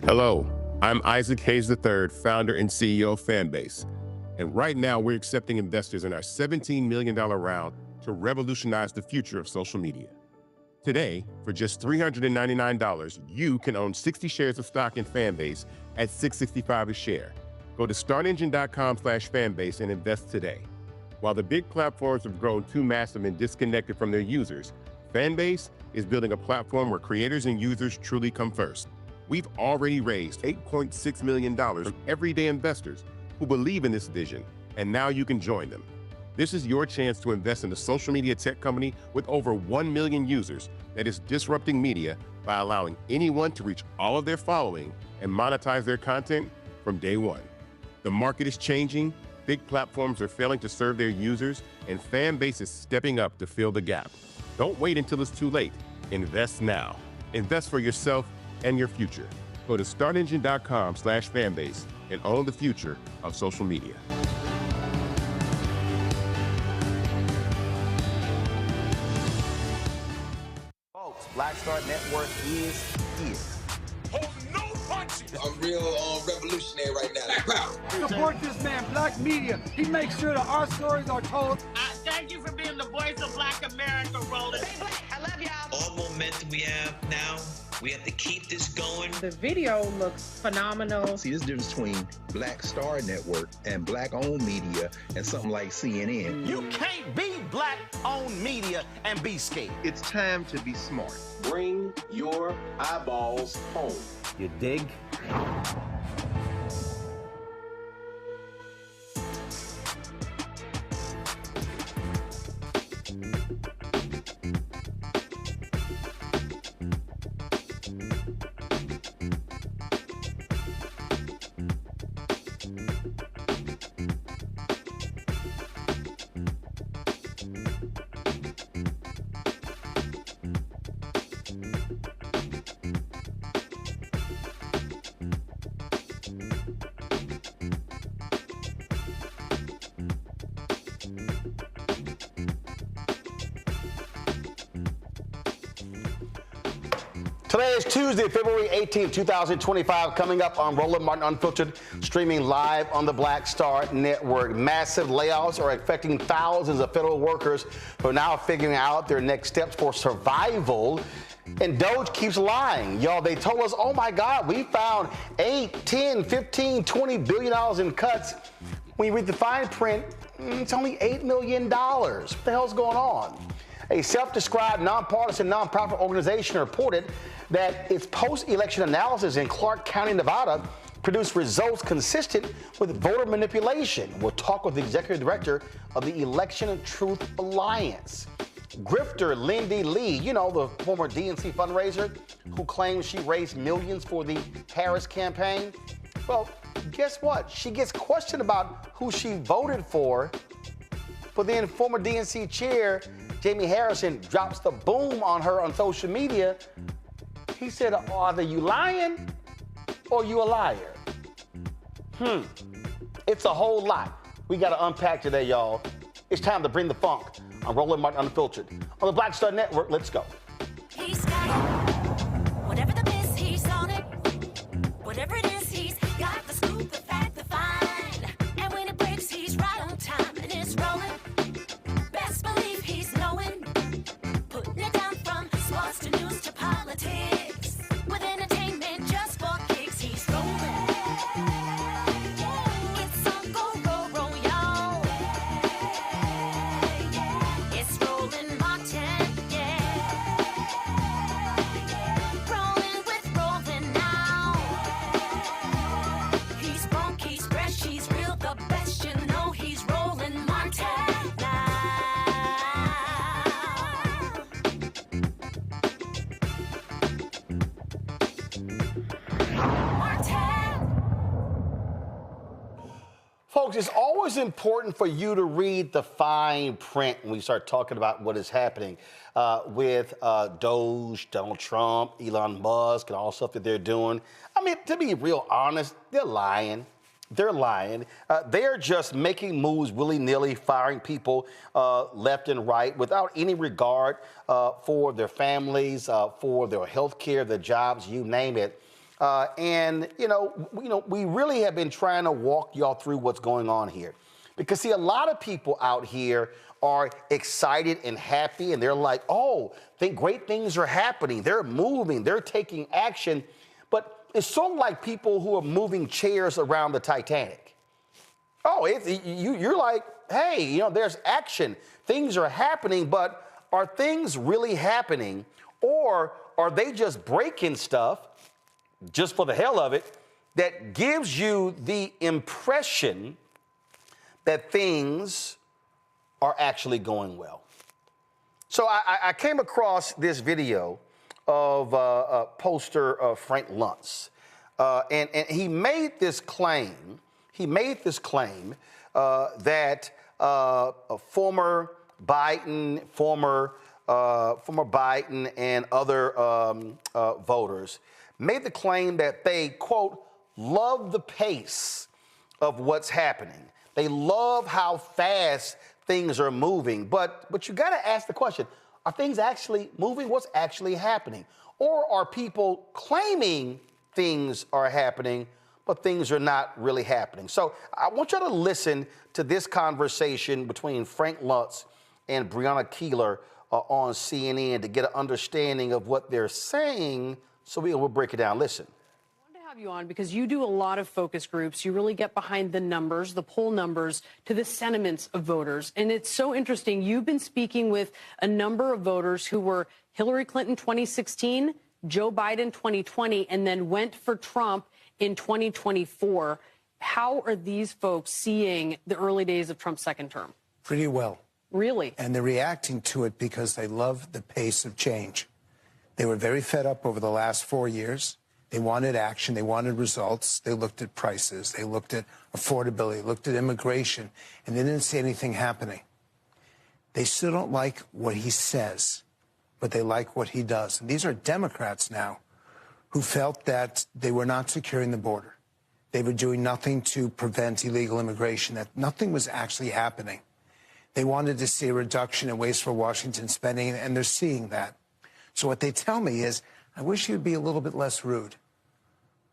Hello, I'm Isaac Hayes III, founder and CEO of Fanbase. And right now, we're accepting investors in our $17 million round to revolutionize the future of social media. Today, for just $399, you can own 60 shares of stock in Fanbase at $665 a share. Go to startengine.com/fanbase and invest today. While the big platforms have grown too massive and disconnected from their users, Fanbase is building a platform where creators and users truly come first. We've already raised $8.6 million from everyday investors who believe in this vision, and now you can join them. This is your chance to invest in a social media tech company with over 1 million users that is disrupting media by allowing anyone to reach all of their following and monetize their content from day one. The market is changing, big platforms are failing to serve their users, and Fanbase is stepping up to fill the gap. Don't wait until it's too late. Invest now. Invest for yourself and your future. Go to startengine.com/fanbase and own the future of social media. Folks, Black Star Network is here. Hold no punches. I'm real revolutionary right now. Support this man, Black Media. He makes sure that our stories are told. Thank you for being the voice of Black America, Roland. Stay black. I love y'all. All momentum we have now, we have to keep this going. The video looks phenomenal. See, there's a difference between Black Star Network and Black-owned media and something like CNN. You can't be Black-owned media and be scared. It's time to be smart. Bring your eyeballs home. You dig? Today is Tuesday, February 18th, 2025, coming up on Roland Martin Unfiltered, streaming live on the Black Star Network. Massive layoffs are affecting thousands of federal workers who are now figuring out their next steps for survival. And Doge keeps lying. Y'all, they told us, oh my God, we found 8, 10, 15, 20 billion dollars in cuts. When you read the fine print, it's only $8 million. What the hell's going on? A self-described nonpartisan nonprofit organization reported that its post-election analysis in Clark County, Nevada, produced results consistent with voter manipulation. We'll talk with the executive director of the Election Truth Alliance. Grifter Lindy Li, you know, the former DNC fundraiser who claims she raised millions for the Harris campaign. Well, guess what? She gets questioned about who she voted for, but then former DNC chair Jamie Harrison drops the boom on her on social media. He said, either you lying or you a liar. It's a whole lot we got to unpack today, y'all. It's time to bring the funk on Roland Martin Unfiltered. On the Black Star Network, let's go. He's got it. Whatever the biz, he's on it. Whatever it is, he's got the scoop, the fact, the fine. And when it breaks, he's right on time and it's rolling. Best believe he's knowing. Putting it down from sports to news to politics. With entertainment just for kicks, he's rolling. It's on go, roll, y'all. It's Roland Martin, rolling with Roland now. He's funk, he's fresh, he's real, the best, you know he's Roland Martin. Folks, it's always important for you to read the fine print when we start talking about what is happening with Doge, Donald Trump, Elon Musk, and all the stuff that they're doing. I mean, to be real honest, they're lying. They're lying. They're just making moves willy-nilly, firing people left and right without any regard for their families, for their health care, their jobs, you name it. And we really have been trying to walk y'all through what's going on here. Because, see, a lot of people out here are excited and happy, and they're like, oh, think great things are happening. They're moving. They're taking action. But it's sort of like people who are moving chairs around the Titanic. Oh, you're like, hey, there's action. Things are happening, but are things really happening? Or are they just breaking stuff just for the hell of it that gives you the impression that things are actually going well? So I came across this video of poster Frank Luntz, and he made this claim. That former Biden and other voters made the claim that they, quote, love the pace of what's happening. They love how fast things are moving. But you got to ask the question, are things actually moving? What's actually happening? Or are people claiming things are happening, but things are not really happening? So I want you to listen to this conversation between Frank Luntz and Breonna Keeler on CNN to get an understanding of what they're saying. So we'll break it down. Listen. I wanted to have you on because you do a lot of focus groups. You really get behind the numbers, the poll numbers, to the sentiments of voters. And it's so interesting. You've been speaking with a number of voters who were Hillary Clinton 2016, Joe Biden 2020, and then went for Trump in 2024. How are these folks seeing the early days of Trump's second term? Pretty well. Really? And they're reacting to it because they love the pace of change. They were very fed up over the last 4 years. They wanted action. They wanted results. They looked at prices. They looked at affordability, looked at immigration, and they didn't see anything happening. They still don't like what he says, but they like what he does. And these are Democrats now who felt that they were not securing the border. They were doing nothing to prevent illegal immigration, that nothing was actually happening. They wanted to see a reduction in wasteful Washington spending, and they're seeing that. So what they tell me is, I wish he would be a little bit less rude.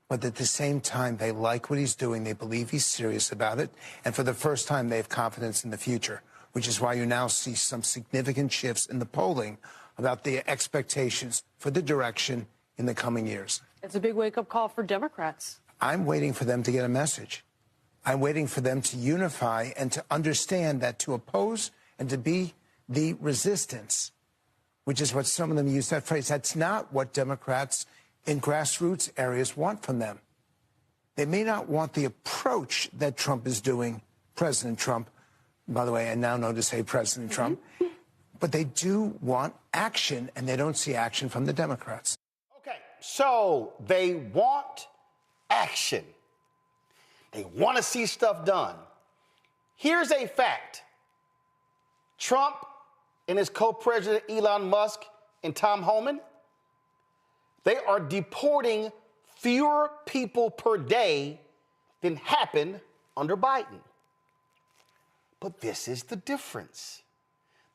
But at the same time, they like what he's doing. They believe he's serious about it. And for the first time, they have confidence in the future, which is why you now see some significant shifts in the polling about the expectations for the direction in the coming years. It's a big wake-up call for Democrats. I'm waiting for them to get a message. I'm waiting for them to unify and to understand that to oppose and to be the resistance, which is what some of them use that phrase, that's not what Democrats in grassroots areas want from them. They may not want the approach that Trump is doing, President Trump. By the way, I now know to say President Trump. But they do want action, and they don't see action from the Democrats. Okay, so they want action. They want to see stuff done. Here's a fact. Trump and his co-president Elon Musk and Tom Homan, they are deporting fewer people per day than happened under Biden. But this is the difference.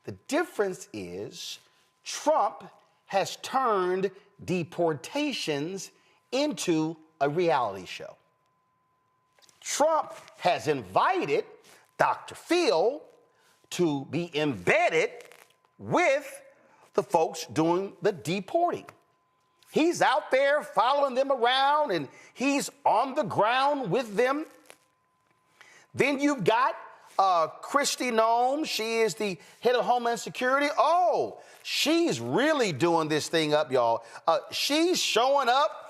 The difference is Trump has turned deportations into a reality show. Trump has invited Dr. Phil to be embedded with the folks doing the deporting. He's out there following them around, and he's on the ground with them. Then you've got Kristi Noem. She is the head of Homeland Security. Oh, she's really doing this thing up, y'all. She's showing up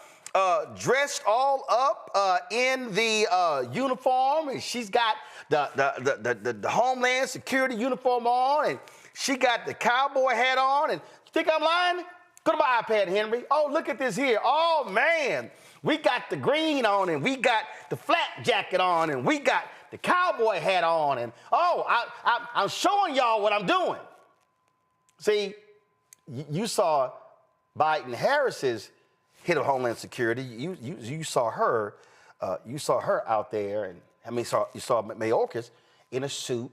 dressed all up in the uniform, and she's got the Homeland Security uniform on, and she got the cowboy hat on. And you think I'm lying? Go to my iPad, Henry. Oh, look at this here. Oh, man. We got the green on, and we got the flak jacket on, and we got the cowboy hat on. And, I'm showing y'all what I'm doing. See, you saw Biden-Harris's head of Homeland Security. You saw her. You saw her out there, and you saw Mayorkas in a suit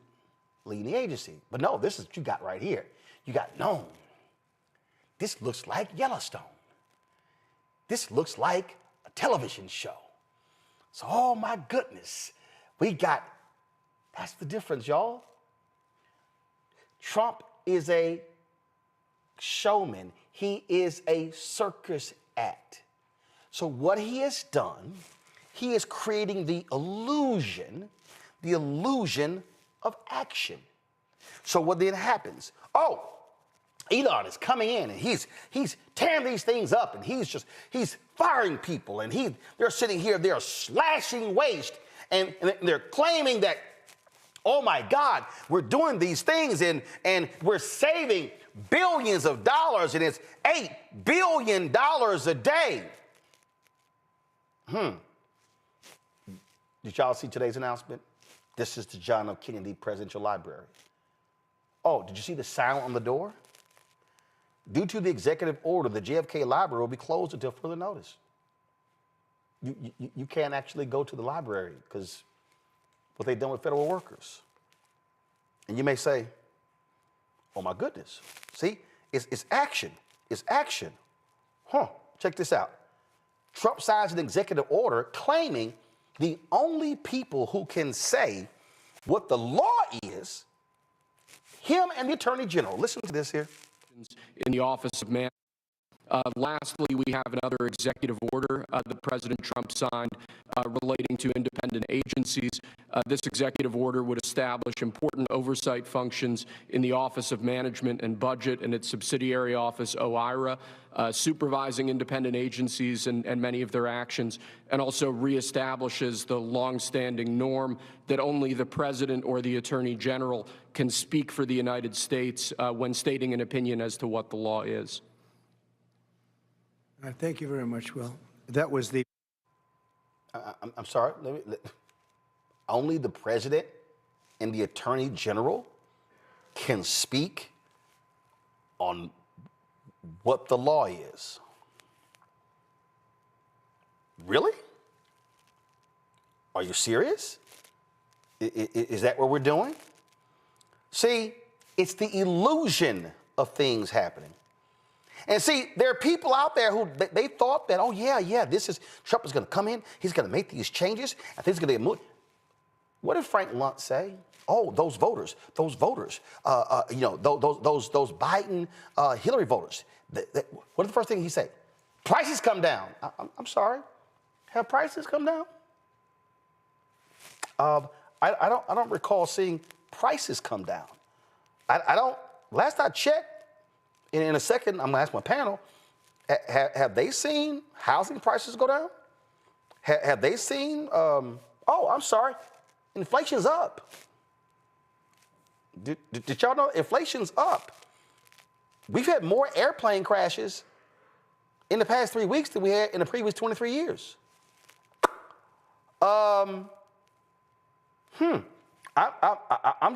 leading the agency. But no, this is what you got right here. You got Noem. This looks like Yellowstone. This looks like a television show. So, oh my goodness, that's the difference, y'all. Trump is a showman. He is a circus act. So what he has done, he is creating the illusion of action. So what then happens? Oh, Elon is coming in and he's tearing these things up and he's firing people and they're sitting here, they're slashing waste and they're claiming that, oh my God, we're doing these things and we're saving billions of dollars and it's $8 billion a day. Did y'all see today's announcement? This is the John F. Kennedy Presidential Library. Oh, did you see the sign on the door? Due to the executive order, the JFK Library will be closed until further notice. You can't actually go to the library because what they've done with federal workers. And you may say, oh my goodness, see, it's action. It's action. Check this out. Trump signs an executive order claiming the only people who can say what the law is, him and the Attorney General. Listen to this here. In the Office of Man. Lastly, we have another executive order that President Trump signed relating to independent agencies. This executive order would establish important oversight functions in the Office of Management and Budget and its subsidiary office, OIRA, supervising independent agencies and many of their actions, and also reestablishes the longstanding norm that only the President or the Attorney General can speak for the United States when stating an opinion as to what the law is. Thank you very much, Will. That was the... I'm sorry. Only the President and the Attorney General can speak on what the law is. Really? Are you serious? Is that what we're doing? See, it's the illusion of things happening. And see, there are people out there who they thought that, oh yeah, Trump is going to come in, he's going to make these changes, I think he's going to get moved. What did Frank Lunt say? Oh, those voters, those Biden, Hillary voters. What is the first thing he said? Prices come down. I'm sorry, have prices come down? I don't recall seeing prices come down. I don't. Last I checked. In a second, I'm going to ask my panel, have they seen housing prices go down? Have they seen, inflation's up. Did y'all know inflation's up? We've had more airplane crashes in the past 3 weeks than we had in the previous 23 years. I'm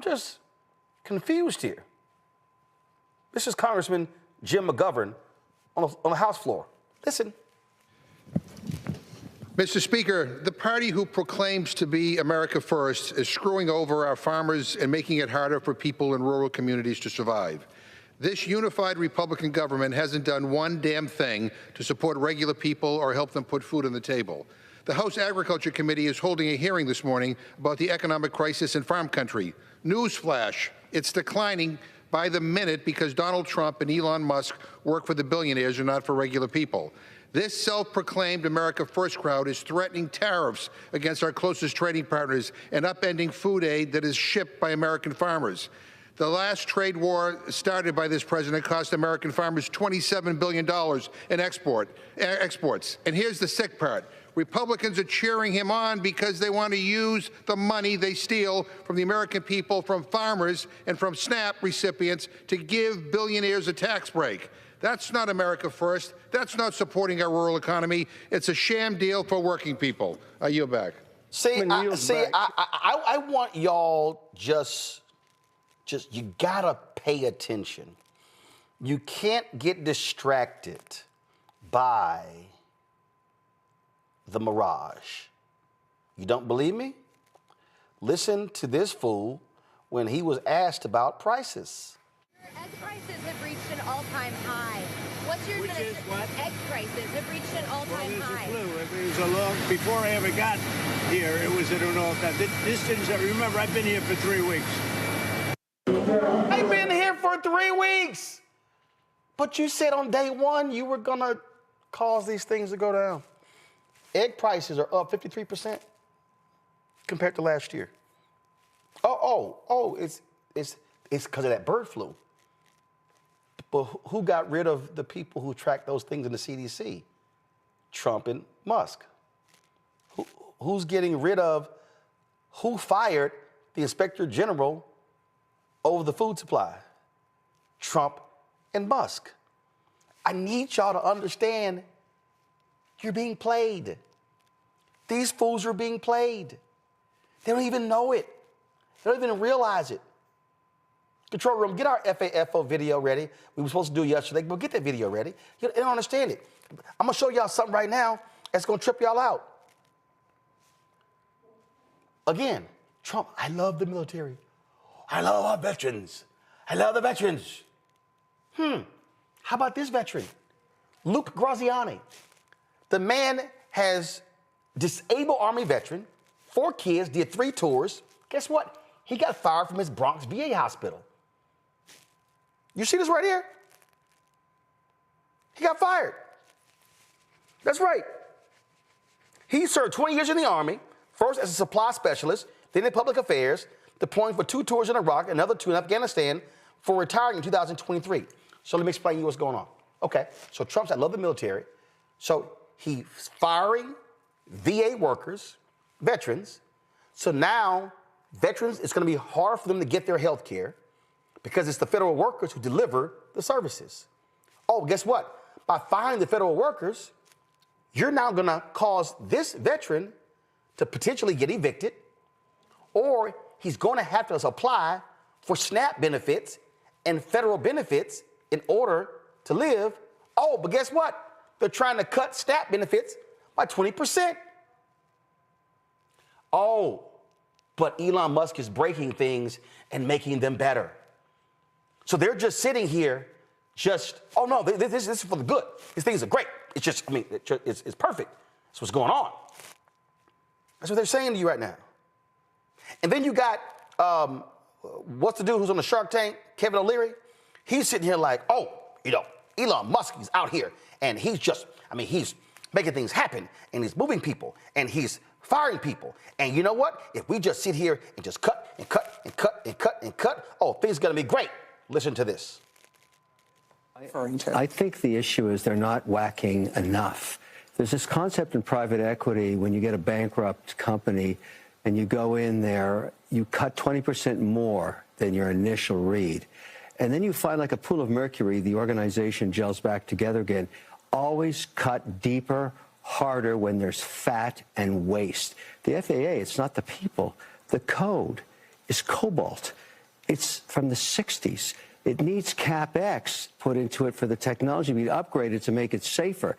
just confused here. This is Congressman Jim McGovern on the House floor. Listen. Mr. Speaker, the party who proclaims to be America First is screwing over our farmers and making it harder for people in rural communities to survive. This unified Republican government hasn't done one damn thing to support regular people or help them put food on the table. The House Agriculture Committee is holding a hearing this morning about the economic crisis in farm country. Newsflash, it's declining by the minute because Donald Trump and Elon Musk work for the billionaires and not for regular people. This self-proclaimed America First crowd is threatening tariffs against our closest trading partners and upending food aid that is shipped by American farmers. The last trade war started by this president cost American farmers $27 billion in exports. And here's the sick part. Republicans are cheering him on because they want to use the money they steal from the American people, from farmers and from SNAP recipients to give billionaires a tax break. That's not America First. That's not supporting our rural economy. It's a sham deal for working people. I yield back. I want y'all just you gotta pay attention. You can't get distracted by the mirage. You don't believe me? Listen to this fool when he was asked about prices. Egg prices have reached an all-time high. What's year, Which is what? egg prices have reached an all-time high. It was a long, before I ever got here, it was at an all-time. This didn't, remember, I've been here for 3 weeks. I've been here for 3 weeks. But you said on day one you were going to cause these things to go down. Egg prices are up 53% compared to last year. It's because of that bird flu. But who got rid of the people who track those things in the CDC? Trump and Musk. Who's getting rid of, who fired the Inspector General over the food supply? Trump and Musk. I need y'all to understand you're being played. These fools are being played. They don't even know it. They don't even realize it. Control room, get our FAFO video ready. We were supposed to do it yesterday, but get that video ready. They don't understand it. I'm going to show y'all something right now that's going to trip y'all out. Again, Trump, I love the military. I love our veterans. I love the veterans. How about this veteran? Luke Graziani. The man has disabled Army veteran, 4 kids, did 3 tours. Guess what? He got fired from his Bronx VA hospital. You see this right here? He got fired. That's right. He served 20 years in the Army, first as a supply specialist, then in public affairs, deploying for 2 tours in Iraq, another 2 in Afghanistan, for retiring in 2023. So let me explain to you what's going on. Okay, so Trump's, I love the military. So he's firing VA workers, veterans. So now veterans, it's going to be hard for them to get their health care because it's the federal workers who deliver the services. Oh, guess what? By firing the federal workers, you're now going to cause this veteran to potentially get evicted, or he's going to have to apply for SNAP benefits and federal benefits in order to live. Oh, but guess what? They're trying to cut SNAP benefits by 20%. Oh, but Elon Musk is breaking things and making them better. So they're just sitting here, oh no, this is for the good. These things are great. It's just, it's perfect. That's what's going on. That's what they're saying to you right now. And then you got, what's the dude who's on the Shark Tank, Kevin O'Leary? He's sitting here like, Elon Musk is out here and he's just, he's making things happen and he's moving people and he's firing people. And you know what? If we just sit here and just cut and cut and cut and cut and cut, things are going to be great. Listen to this. I think the issue is they're not whacking enough. There's this concept in private equity when you get a bankrupt company and you go in there, you cut 20% more than your initial read. And then you find like a pool of mercury, the organization gels back together again. Always cut deeper, harder when there's fat and waste. The FAA, it's not the people. The code is cobalt. It's from the 60s. It needs CapEx put into it for the technology to be upgraded to make it safer.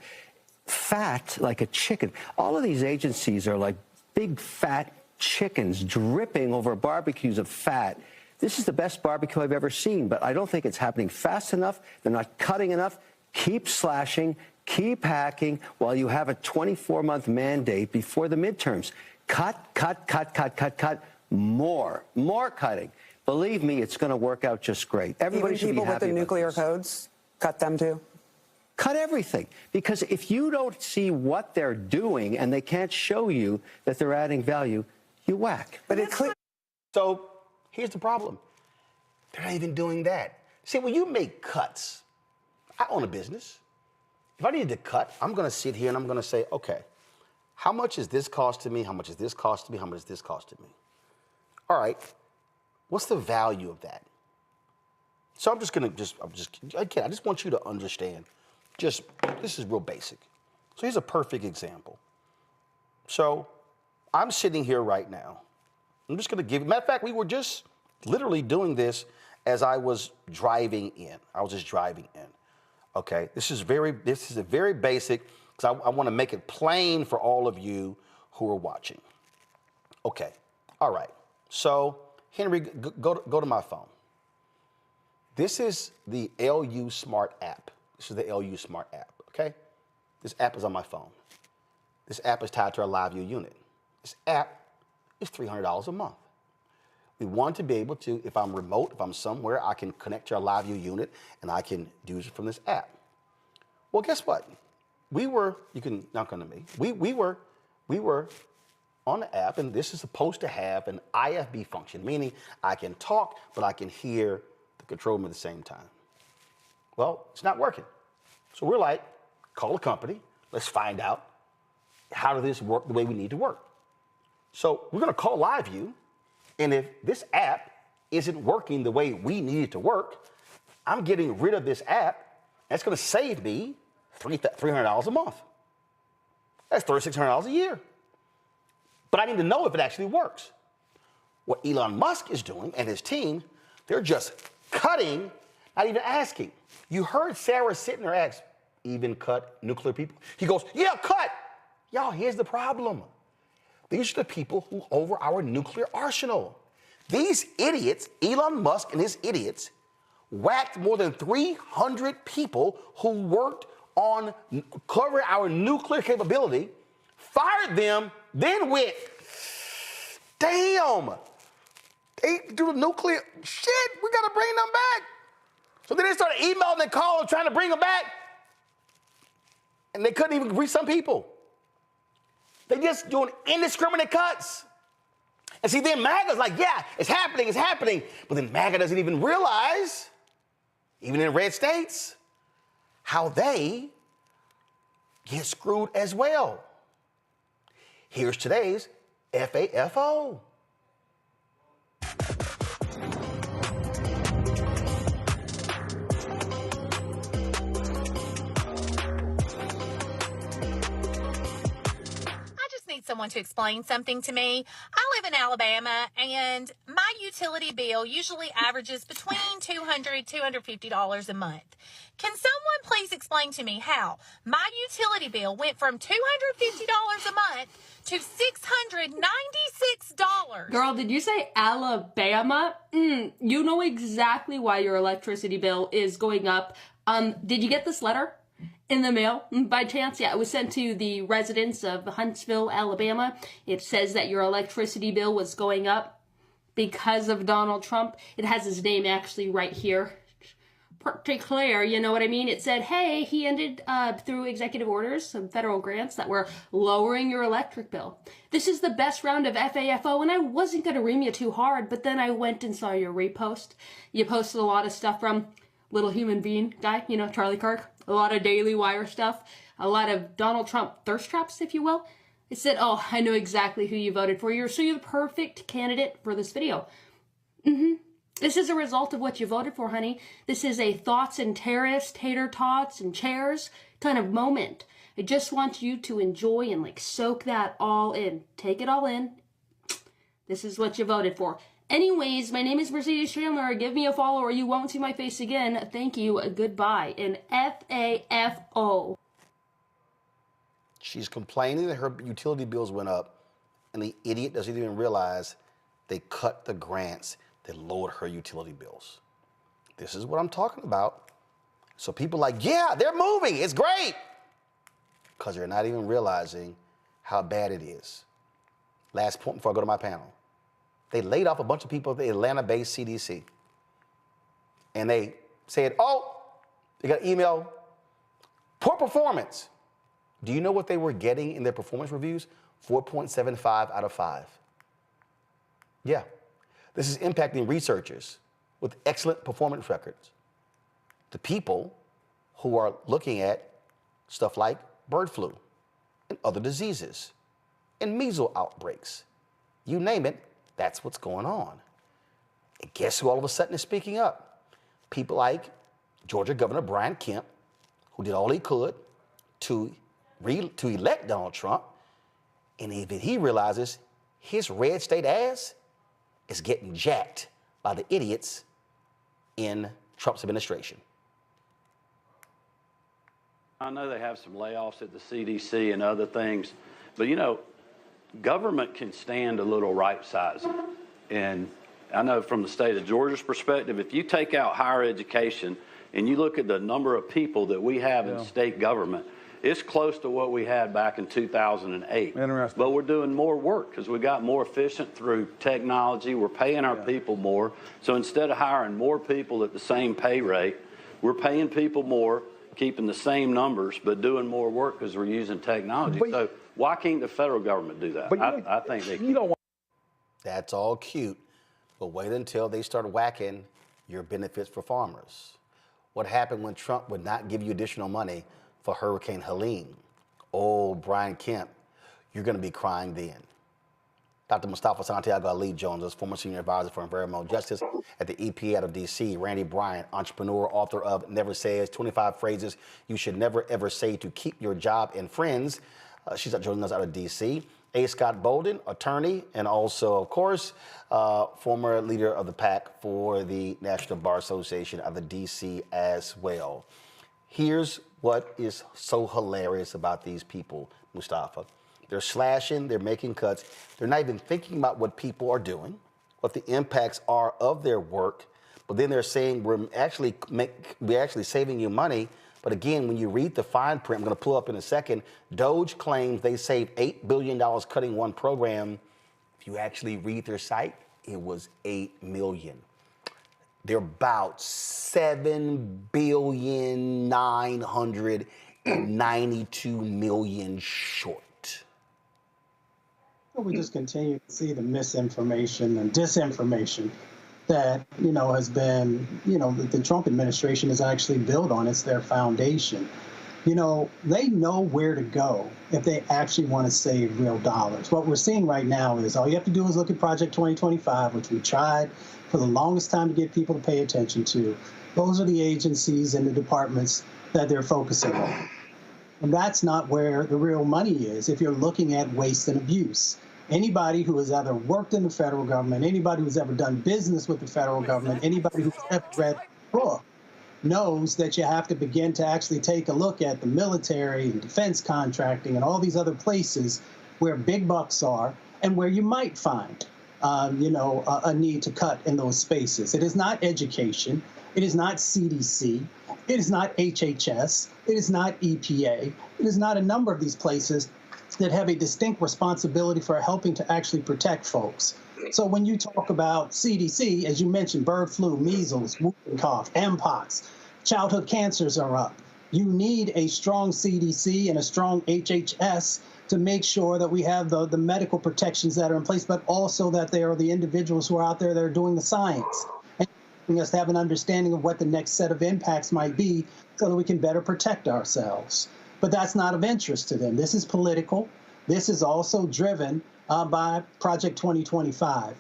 Fat like a chicken. All of these agencies are like big fat chickens dripping over barbecues of fat. This is the best barbecue I've ever seen, but I don't think it's happening fast enough. They're not cutting enough. Keep slashing, keep hacking while you have a 24-month mandate before the midterms. Cut, more cutting. Believe me, it's going to work out just great. Everybody should be happy. Even people with the nuclear codes, cut them too? Cut everything. Because if you don't see what they're doing and they can't show you that they're adding value, you whack. But it's clear. So here's the problem. They're not even doing that. See, when you make cuts, I own a business. If I needed to cut, I'm going to sit here and I'm going to say, okay, how much is this costing me? How much is this costing me? How much is this costing me? All right. What's the value of that? So I'm just going to again, I just want you to understand, this is real basic. So here's a perfect example. So I'm sitting here right now. I'm just going to give, matter of fact, we were just literally doing this as I was driving in. I was just driving in. Okay, this is a very basic, because I want to make it plain for all of you who are watching. Okay, all right. So Henry, go to my phone. This is the LU Smart app. This is the LU Smart app, okay? This app is on my phone. This app is tied to our LiveView unit. This app is $300 a month. We want to be able to, if I'm remote, if I'm somewhere, I can connect to our LiveView unit and I can do it from this app. Well, guess what? You can knock on me. We were on the app, and this is supposed to have an IFB function, meaning I can talk, but I can hear the control room at the same time. Well, it's not working. So we're like, call the company, let's find out how does this work the way we need to work. So we're gonna call LiveView, and if this app isn't working the way we need it to work, I'm getting rid of this app. That's gonna save me $300 a month. That's $3,600 a year. But I need to know if it actually works. What Elon Musk is doing and his team, they're just cutting, not even asking. You heard Sarah sitting there ask, even cut nuclear people? He goes, yeah, cut. Y'all, here's the problem. These are the people who over our nuclear arsenal. These idiots, Elon Musk and his idiots, whacked more than 300 people who worked on covering our nuclear capability, fired them, then went, damn, they do the nuclear shit, we gotta bring them back. So then they started emailing and calling, trying to bring them back, and they couldn't even reach some people. They just doing indiscriminate cuts. And see, then MAGA's like, yeah, it's happening. But then MAGA doesn't even realize, even in red states, how they get screwed as well. Here's today's FAFO. Someone to explain something to me. I live in Alabama, and my utility bill usually averages between $200 to $250 a month. Can someone please explain to me how my utility bill went from $250 a month to $696? Girl, did you say Alabama? You know exactly why your electricity bill is going up. Did you get this letter in the mail by chance? Yeah, it was sent to the residents of Huntsville, Alabama. It says that your electricity bill was going up because of Donald Trump. It has his name actually right here. Pretty clear, you know what I mean? It said, hey, he ended through executive orders, some federal grants that were lowering your electric bill. This is the best round of FAFO, and I wasn't going to ream you too hard, but then I went and saw your repost. You posted a lot of stuff from Little Human Being guy, you know, Charlie Kirk. A lot of Daily Wire stuff, a lot of Donald Trump thirst traps, if you will. It said, oh, I know exactly who you voted for. You're the perfect candidate for this video. This is a result of what you voted for, honey. This is a thoughts and terrorists, tater tots and chairs kind of moment. I just want you to enjoy and soak that all in. Take it all in. This is what you voted for. Anyways, my name is Mercedes Chandler. Give me a follow or you won't see my face again. Thank you. Goodbye. And FAFO. She's complaining that her utility bills went up, and the idiot doesn't even realize they cut the grants that lowered her utility bills. This is what I'm talking about. So people are like, yeah, they're moving. It's great. Because they're not even realizing how bad it is. Last point before I go to my panel. They laid off a bunch of people at the Atlanta-based CDC. And they said, oh, they got an email, poor performance. Do you know what they were getting in their performance reviews? 4.75 out of 5. Yeah. This is impacting researchers with excellent performance records. The people who are looking at stuff like bird flu and other diseases and measles outbreaks. You name it. That's what's going on. And guess who all of a sudden is speaking up? People like Georgia Governor Brian Kemp, who did all he could to elect Donald Trump, and even he realizes his red state ass is getting jacked by the idiots in Trump's administration. I know they have some layoffs at the CDC and other things, but you know, government can stand a little right sizing. And I know from the state of Georgia's perspective, if you take out higher education and you look at the number of people that we have in state government, it's close to what we had back in 2008. Interesting. But we're doing more work because we got more efficient through technology. We're paying our people more. So instead of hiring more people at the same pay rate, we're paying people more, keeping the same numbers, but doing more work because we're using technology. So why can't the federal government do that? I think they can. That's all cute, but wait until they start whacking your benefits for farmers. What happened when Trump would not give you additional money for Hurricane Helene? Oh, Brian Kemp, you're going to be crying then. Dr. Mustafa Santiago Ali Jones is former senior advisor for environmental justice at the EPA out of D.C. Randy Bryant, entrepreneur, author of Never Says, 25 Phrases You Should Never Ever Say to Keep Your Job and Friends. She's joining us out of D.C. A. Scott Bolden, attorney, and also, of course, former leader of the PAC for the National Bar Association of the D.C. as well. Here's what is so hilarious about these people, Mustafa. They're slashing, they're making cuts. They're not even thinking about what people are doing, what the impacts are of their work. But then they're saying we're actually saving you money. But again, when you read the fine print, I'm going to pull up in a second, Doge claims they saved $8 billion cutting one program. If you actually read their site, it was $8 million. They're about $7,992 million short. We just continue to see the misinformation and disinformation that, has been, the Trump administration has actually built on. It's their foundation. They know where to go if they actually want to save real dollars. What we're seeing right now is all you have to do is look at Project 2025, which we tried for the longest time to get people to pay attention to. Those are the agencies and the departments that they're focusing on. And that's not where the real money is if you're looking at waste and abuse. Anybody who has ever worked in the federal government, anybody who's ever done business with the federal government, anybody who's ever read the book knows that you have to begin to actually take a look at the military and defense contracting and all these other places where big bucks are and where you might find, a need to cut in those spaces. It is not education. It is not CDC. It is not HHS. It is not EPA. It is not a number of these places that have a distinct responsibility for helping to actually protect folks. So when you talk about CDC, as you mentioned, bird flu, measles, whooping cough, Mpox, childhood cancers are up. You need a strong CDC and a strong HHS to make sure that we have the medical protections that are in place, but also that they are the individuals who are out there that are doing the science and helping us to have an understanding of what the next set of impacts might be so that we can better protect ourselves. But that's not of interest to them. This is political. This is also driven by Project 2025.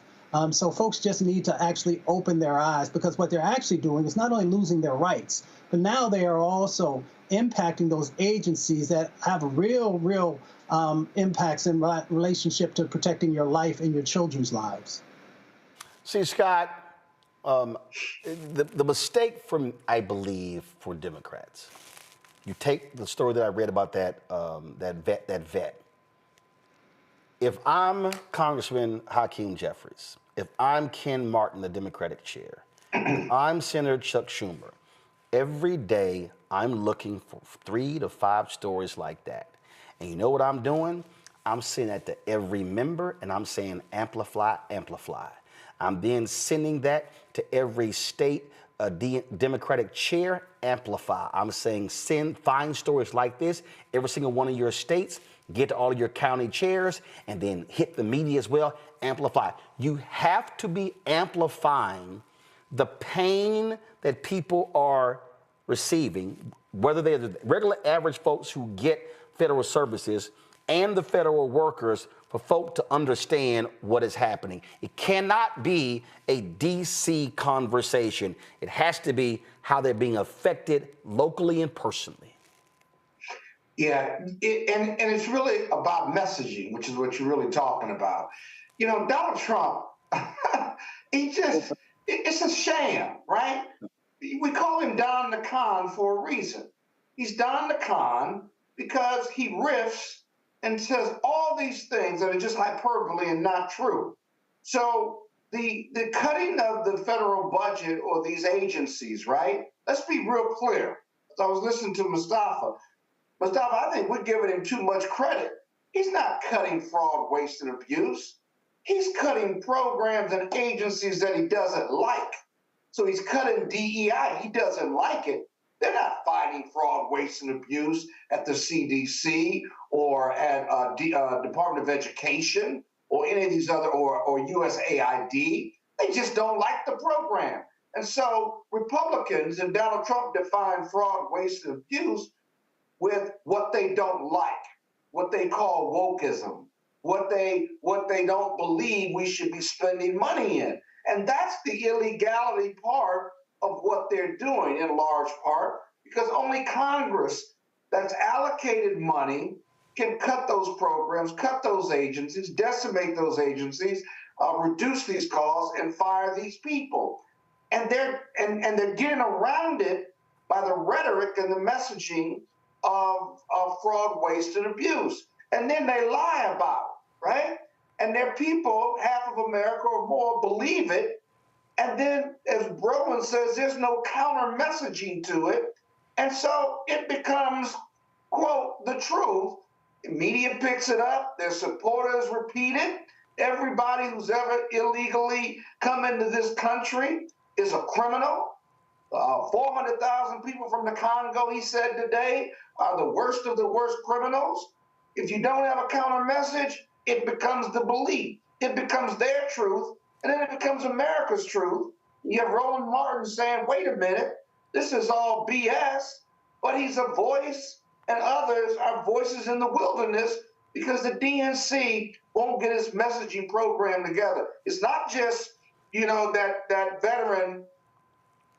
So folks just need to actually open their eyes, because what they're actually doing is not only losing their rights, but now they are also impacting those agencies that have real impacts in relationship to protecting your life and your children's lives. See, Scott, the mistake I believe, for Democrats, you take the story that I read about that vet. If I'm Congressman Hakeem Jeffries, if I'm Ken Martin, the Democratic chair, if I'm Senator Chuck Schumer, every day I'm looking for 3 to 5 stories like that. And you know what I'm doing? I'm sending that to every member, and I'm saying amplify, amplify. I'm then sending that to every state Democratic chair, amplify. I'm saying find stories like this, every single one of your states, get to all of your county chairs, and then hit the media as well, amplify. You have to be amplifying the pain that people are receiving, whether they're the regular average folks who get federal services and the federal workers, for folk to understand what is happening. It cannot be a DC conversation. It has to be how they're being affected locally and personally. Yeah, and it's really about messaging, which is what you're really talking about. Donald Trump, it's a sham, right? We call him Don the Con for a reason. He's Don the Con because he riffs and says all these things that are just hyperbole and not true. So the cutting of the federal budget or these agencies, right? let's be real clear. As I was listening to Mustafa, I think we're giving him too much credit. He's not cutting fraud, waste, and abuse. He's cutting programs and agencies that he doesn't like. So he's cutting DEI. He doesn't like it. They're not fighting fraud, waste, and abuse at the CDC or at Department of Education or any of these other, or USAID. They just don't like the program. And so Republicans and Donald Trump define fraud, waste, and abuse with what they don't like, what they call wokeism, what they don't believe we should be spending money in. And that's the illegality part of what they're doing in large part, because only Congress that's allocated money can cut those programs, cut those agencies, decimate those agencies, reduce these costs, and fire these people. And they're getting around it by the rhetoric and the messaging of fraud, waste, and abuse. And then they lie about it, right? And their people, half of America or more, believe it. And then, as Roland says, there's no counter messaging to it. And so it becomes, quote, the truth. The media picks it up. Their supporters repeat it. Everybody who's ever illegally come into this country is a criminal. 400,000 people from the Congo, he said today, are the worst of the worst criminals. If you don't have a counter message, it becomes the belief. It becomes their truth, and then it becomes America's truth. You have Roland Martin saying, wait a minute, this is all BS, but he's a voice, and others are voices in the wilderness because the DNC won't get its messaging program together. It's not just, that veteran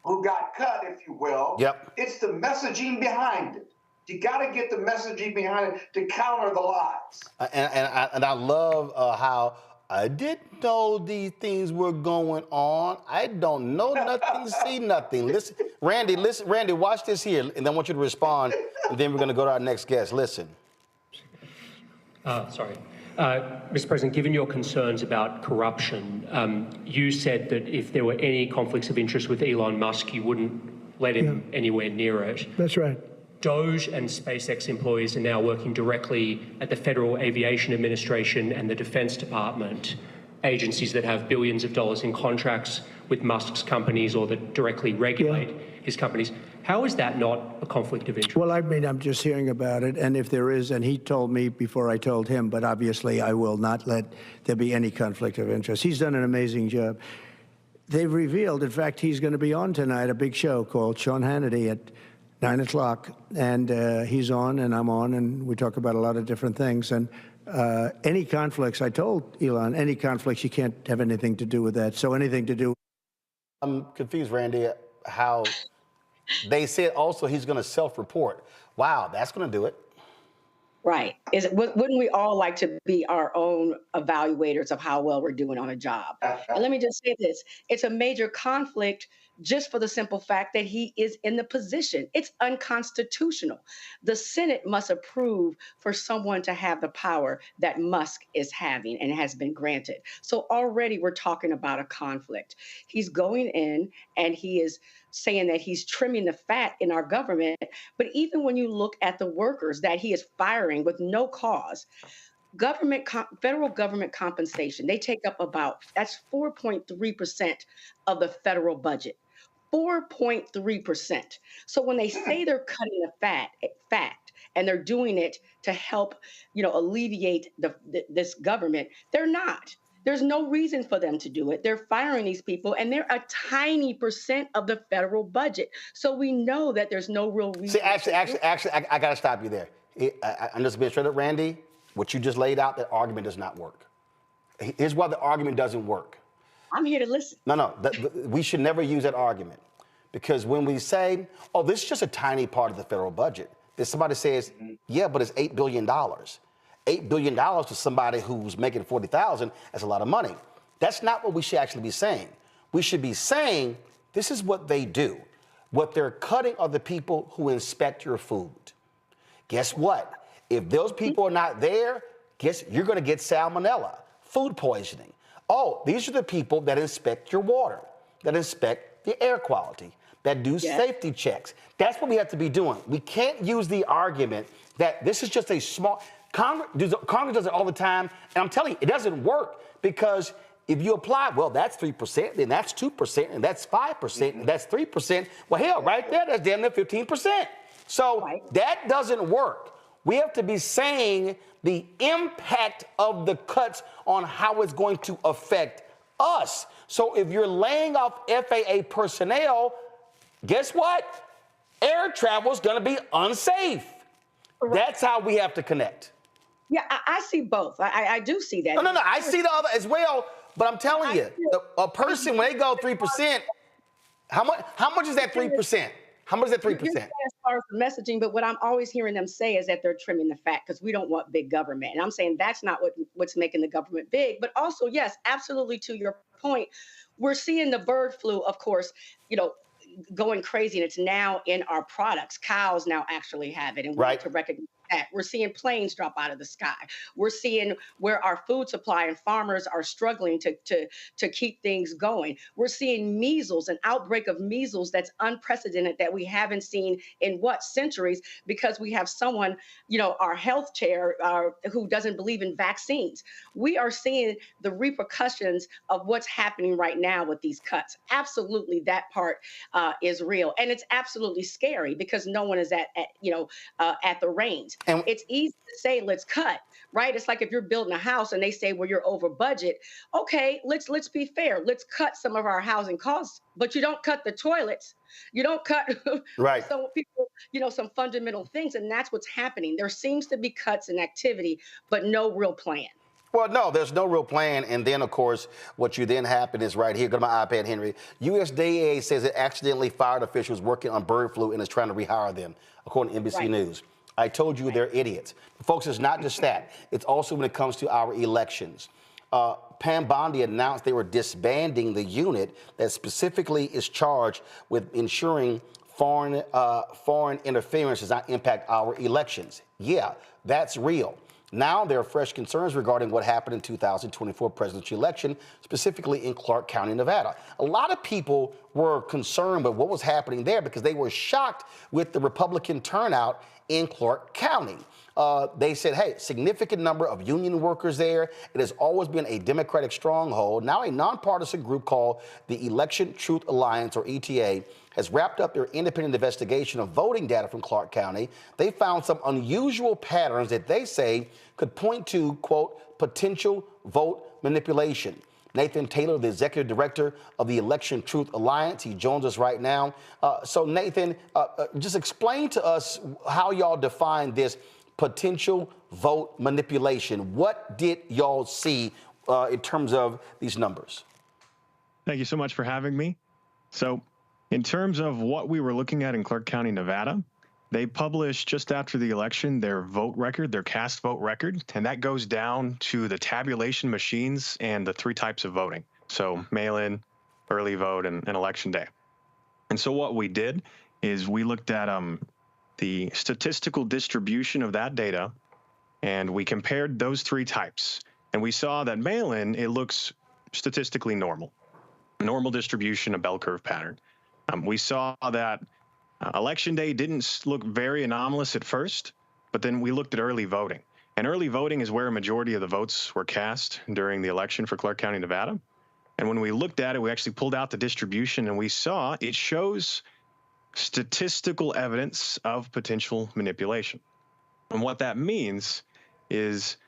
who got cut, if you will. Yep. It's the messaging behind it. You got to get the messaging behind it to counter the lies. And I love how I didn't know these things were going on. I don't know nothing, see nothing. Listen, Randy, watch this here, and then I want you to respond, and then we're going to go to our next guest. Listen. Mr. President, given your concerns about corruption, you said that if there were any conflicts of interest with Elon Musk, you wouldn't let him anywhere near it. That's right. Doge and SpaceX employees are now working directly at the Federal Aviation Administration and the Defense Department, agencies that have billions of dollars in contracts with Musk's companies or that directly regulate his companies. How is that not a conflict of interest? Well, I mean, I'm just hearing about it, and if there is, and he told me before I told him, but obviously I will not let there be any conflict of interest. He's done an amazing job. They've revealed, in fact, he's going to be on tonight, a big show called Sean Hannity at 9 o'clock, and he's on and I'm on, and we talk about a lot of different things. And any conflicts, I told Elon, any conflicts, you can't have anything to do with that. So anything to do. I'm confused, Randy, how they said also he's going to self-report. Wow, that's going to do it. Right. Wouldn't we all like to be our own evaluators of how well we're doing on a job? And let me just say this. It's a major conflict just for the simple fact that he is in the position. It's unconstitutional. The Senate must approve for someone to have the power that Musk is having and has been granted. So already we're talking about a conflict. He's going in and he is saying that he's trimming the fat in our government. But even when you look at the workers that he is firing with no cause, federal government compensation, they take up that's 4.3% of the federal budget. 4.3%. So when they say they're cutting the fat, and they're doing it to help, alleviate this government, they're not. There's no reason for them to do it. They're firing these people, and they're a tiny percent of the federal budget. So we know that there's no real reason. See, actually, I got to stop you there. I'm just being straight up, Randy. What you just laid out, that argument does not work. Here's why the argument doesn't work. I'm here to listen. No, we should never use that argument. Because when we say, oh, this is just a tiny part of the federal budget, then somebody says, yeah, but it's $8 billion. $8 billion to somebody who's making $40,000, that's a lot of money. That's not what we should actually be saying. We should be saying, this is what they do. What they're cutting are the people who inspect your food. Guess what? If those people are not there, you're going to get salmonella, food poisoning. Oh, these are the people that inspect your water, that inspect the air quality, that do safety checks. That's what we have to be doing. We can't use the argument that this is just a small, Congress does it all the time, and I'm telling you, it doesn't work, because if you apply, well, that's 3%, then that's 2%, and that's 5%, and that's 3%. Well, hell, right there, that's damn near 15%. So that doesn't work. We have to be saying the impact of the cuts on how it's going to affect us. So if you're laying off FAA personnel, guess what? Air travel is going to be unsafe. That's how we have to connect. Yeah, I see both. I do see that. No, I see the other as well. But I'm telling you, a person, when they go 3%, how much is that 3%? How much is that 3%? As far as the messaging, but what I'm always hearing them say is that they're trimming the fat because we don't want big government. And I'm saying that's not what's making the government big. But also, yes, absolutely, to your point, we're seeing the bird flu, of course, going crazy, and it's now in our products. Cows now actually have it, and we need to recognize that. We're seeing planes drop out of the sky. We're seeing where our food supply and farmers are struggling to keep things going. We're seeing measles, an outbreak of measles that's unprecedented, that we haven't seen in centuries, because we have someone, our health chair, who doesn't believe in vaccines. We are seeing the repercussions of what's happening right now with these cuts. Absolutely, that part is real, and it's absolutely scary because no one is at the reins. And it's easy to say, let's cut, right? It's like if you're building a house and they say, well, you're over budget. Okay, let's be fair. Let's cut some of our housing costs, but you don't cut the toilets. You don't cut some people, some fundamental things, and that's what's happening. There seems to be cuts in activity, but no real plan. Well, no, there's no real plan. And then, of course, what you then happen is right here. Go to my iPad, Henry. USDA says it accidentally fired officials working on bird flu and is trying to rehire them, according to NBC News. I told you they're idiots. Folks, it's not just that. It's also when it comes to our elections. Pam Bondi announced they were disbanding the unit that specifically is charged with ensuring foreign interference does not impact our elections. Yeah, that's real. Now there are fresh concerns regarding what happened in 2024 presidential election, specifically in Clark County, Nevada. A lot of people were concerned with what was happening there because they were shocked with the Republican turnout in Clark County. They said, hey, significant number of union workers there. It has always been a Democratic stronghold. Now a nonpartisan group called the Election Truth Alliance, or ETA, has wrapped up their independent investigation of voting data from Clark County. They found some unusual patterns that they say could point to, quote, potential vote manipulation. Nathan Taylor, the executive director of the Election Truth Alliance, he joins us right now. So Nathan, just explain to us how y'all define this potential vote manipulation. What did y'all see in terms of these numbers? Thank you so much for having me. So in terms of what we were looking at in Clark County, Nevada, they published just after the election their vote record, their cast vote record, and that goes down to the tabulation machines and the three types of voting. So mail-in, early vote, and election day. And so what we did is we looked at the statistical distribution of that data, and we compared those three types. And we saw that mail-in, it looks statistically normal. Normal distribution, a bell curve pattern. We saw that election day didn't look very anomalous at first, but then we looked at early voting. And early voting is where a majority of the votes were cast during the election for Clark County, Nevada. And when we looked at it, we actually pulled out the distribution, and we saw it shows statistical evidence of potential manipulation. And what that means is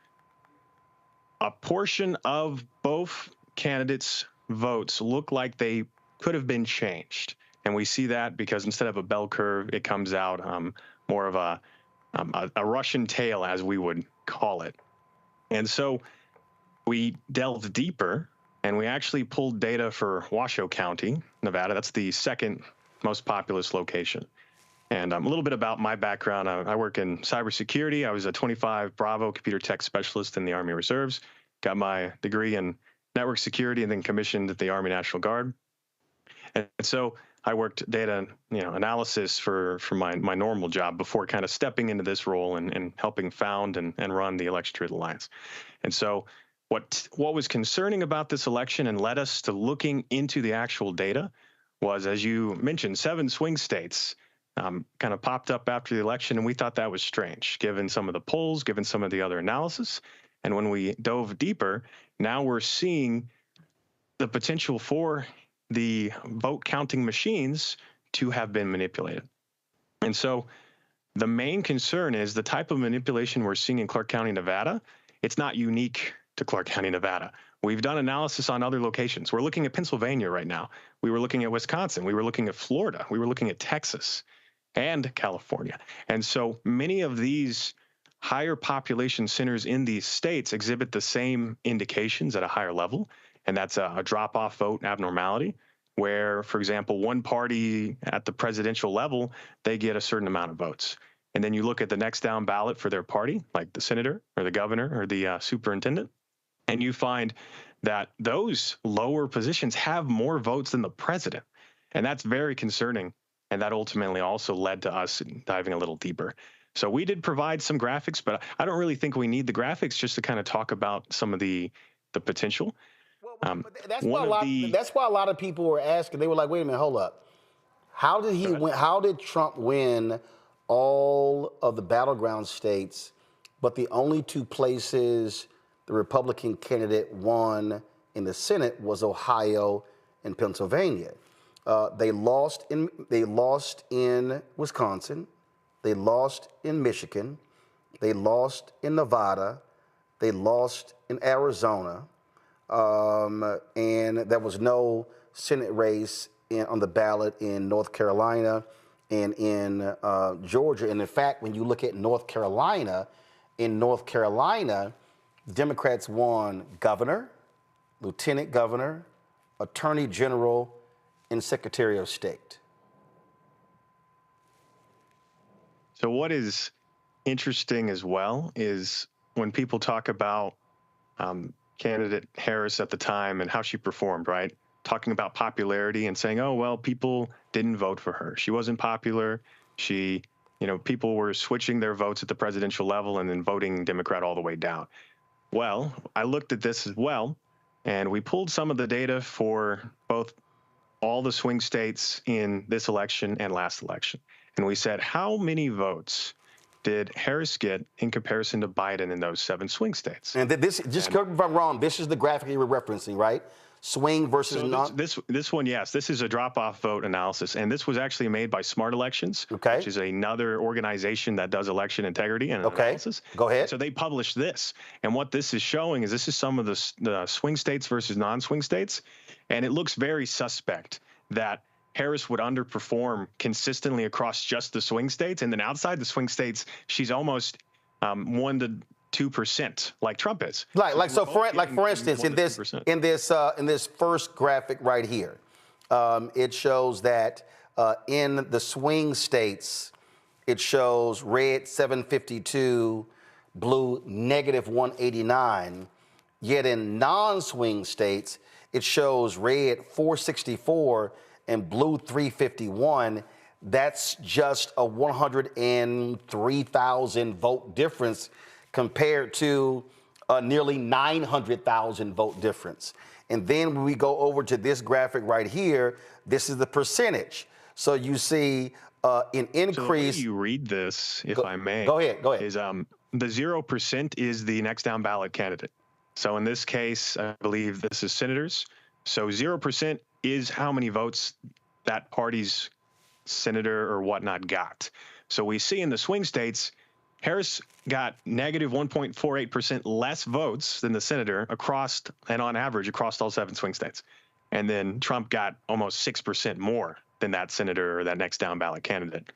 a portion of both candidates' votes look like they could have been changed. And we see that because instead of a bell curve, it comes out more of a Russian tail, as we would call it. And so we delved deeper, and we actually pulled data for Washoe County, Nevada. That's the second most populous location. And a little bit about my background. I work in cybersecurity. I was a 25 Bravo computer tech specialist in the Army Reserves. Got my degree in network security and then commissioned at the Army National Guard. And so I worked data, analysis for my normal job before kind of stepping into this role and helping found and run the Election Truth Alliance. And so what was concerning about this election and led us to looking into the actual data was, as you mentioned, 7 swing states kind of popped up after the election, and we thought that was strange, given some of the polls, given some of the other analysis. And when we dove deeper, now we're seeing the potential for the vote counting machines to have been manipulated. And so the main concern is the type of manipulation we're seeing in Clark County, Nevada. It's not unique to Clark County, Nevada. We've done analysis on other locations. We're looking at Pennsylvania right now. We were looking at Wisconsin. We were looking at Florida. We were looking at Texas and California. And so many of these higher population centers in these states exhibit the same indications at a higher level, and that's a drop-off vote abnormality, where, for example, one party at the presidential level, they get a certain amount of votes. And then you look at the next down ballot for their party, like the senator or the governor or the superintendent, and you find that those lower positions have more votes than the president. And that's very concerning. And that ultimately also led to us diving a little deeper. So we did provide some graphics, but I don't really think we need the graphics just to kind of talk about some of the potential. That's why a lot of people were asking. They were like, wait a minute, hold up. How did he win? How did Trump win all of the battleground states, but the only 2 places the Republican candidate won in the Senate was Ohio and Pennsylvania? They lost in Wisconsin. They lost in Michigan. They lost in Nevada. They lost in Arizona. And there was no Senate race on the ballot in North Carolina and in Georgia. And in fact, when you look at North Carolina, Democrats won governor, lieutenant governor, attorney general, and secretary of state. So what is interesting as well is when people talk about candidate Harris at the time and how she performed, right? Talking about popularity and saying, oh, well, people didn't vote for her. She wasn't popular. People were switching their votes at the presidential level and then voting Democrat all the way down. Well, I looked at this as well, and we pulled some of the data for both all the swing states in this election and last election. And we said, how many votes did Harris get in comparison to Biden in those 7 swing states? And correct me if I'm wrong, this is the graphic you were referencing, right? Swing versus non. This one, yes. This is a drop-off vote analysis, and this was actually made by Smart Elections, which is another organization that does election integrity and analysis. Go ahead. So they published this, and what this is showing is this is some of the swing states versus non-swing states, and it looks very suspect that Harris would underperform consistently across just the swing states, and then outside the swing states, she's almost 1 to 2%, like Trump is. For instance, in this first graphic right here, it shows that in the swing states, it shows red 752, blue -189. Yet in non-swing states, it shows red 464 and blue 351. That's just a 103,000 vote difference compared to a nearly 900,000 vote difference. And then when we go over to this graphic right here, this is the percentage. So you see an increase. So the way you read this, if I may. Go ahead. Is the 0% is the next down ballot candidate. So in this case, I believe this is senators. So 0% is how many votes that party's senator or whatnot got. So we see in the swing states, Harris got negative 1.48% less votes than the senator across and on average across all 7 swing states. And then Trump got almost 6% more than that senator or that next down ballot candidate.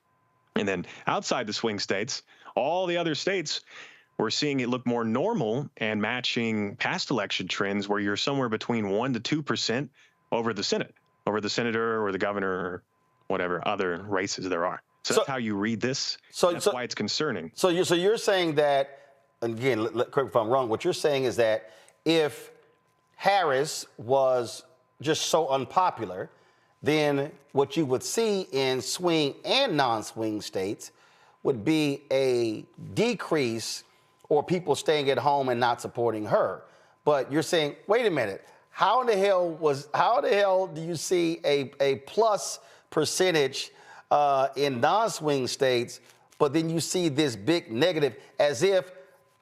And then outside the swing states, all the other states, we're seeing it look more normal and matching past election trends where you're somewhere between 1 to 2% over the Senate, over the senator or the governor or whatever other races there are. So that's how you read this. That's why it's concerning. So you're saying that, again, correct me if I'm wrong, what you're saying is that if Harris was just so unpopular, then what you would see in swing and non-swing states would be a decrease or people staying at home and not supporting her. But you're saying, wait a minute, how in the hell do you see a plus percentage in non-swing states, but then you see this big negative, as if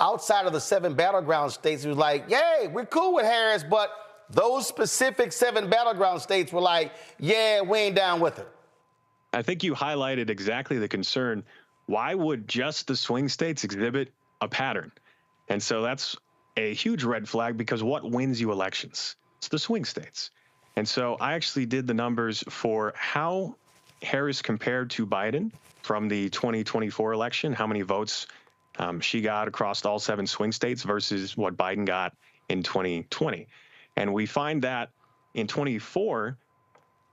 outside of the 7 battleground states, it was like, yay, we're cool with Harris, but those specific 7 battleground states were like, yeah, we ain't down with it. I think you highlighted exactly the concern. Why would just the swing states exhibit a pattern? And so that's a huge red flag, because what wins you elections? It's the swing states. And so I actually did the numbers for how Harris compared to Biden from the 2024 election, how many votes she got across all 7 swing states versus what Biden got in 2020. And we find that in 24,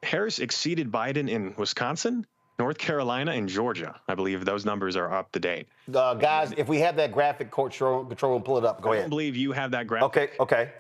Harris exceeded Biden in Wisconsin, North Carolina, and Georgia. I believe those numbers are up to date. Guys, if we have that graphic, control room, pull it up. Go ahead. I don't believe you have that graphic. Okay.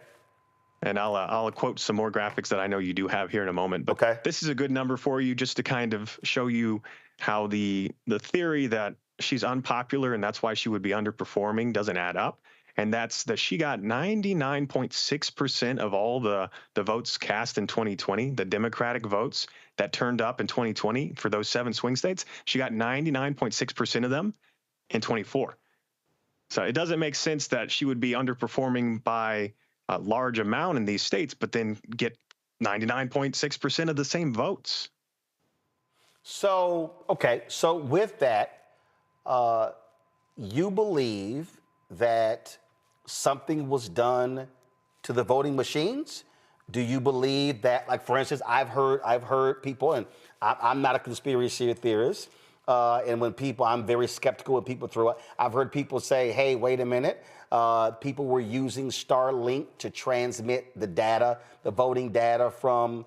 And I'll quote some more graphics that I know you do have here in a moment. But this is a good number for you, just to kind of show you how the theory that she's unpopular and that's why she would be underperforming doesn't add up. And that's that she got 99.6% of all the votes cast in 2020, the Democratic votes that turned up in 2020 for those 7 swing states. She got 99.6% of them in 24. So it doesn't make sense that she would be underperforming by a large amount in these states, but then get 99.6% of the same votes. So, okay. So with that, you believe that something was done to the voting machines? Do you believe that, like, for instance, I've heard people, and I'm not a conspiracy theorist, and when people, I'm very skeptical when people throw it. I've heard people say, hey, wait a minute, people were using Starlink to transmit the data, the voting data from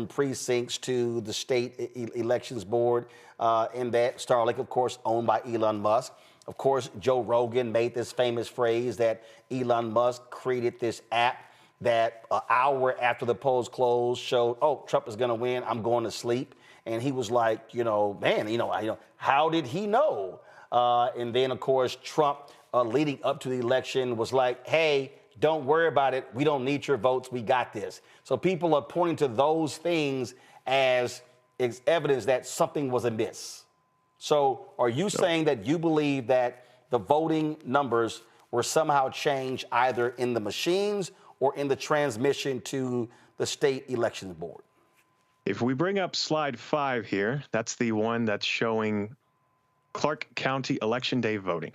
precincts to the state elections board, and that Starlink, of course, owned by Elon Musk. Of course, Joe Rogan made this famous phrase that Elon Musk created this app that an hour after the polls closed showed, oh, Trump is going to win, I'm going to sleep. And he was like, how did he know? And then, of course, Trump, leading up to the election, was like, hey, don't worry about it. We don't need your votes. We got this. So people are pointing to those things as evidence that something was amiss. So are you saying that you believe that the voting numbers were somehow changed either in the machines or in the transmission to the state elections board? If we bring up slide 5 here, that's the one that's showing Clark County Election Day voting.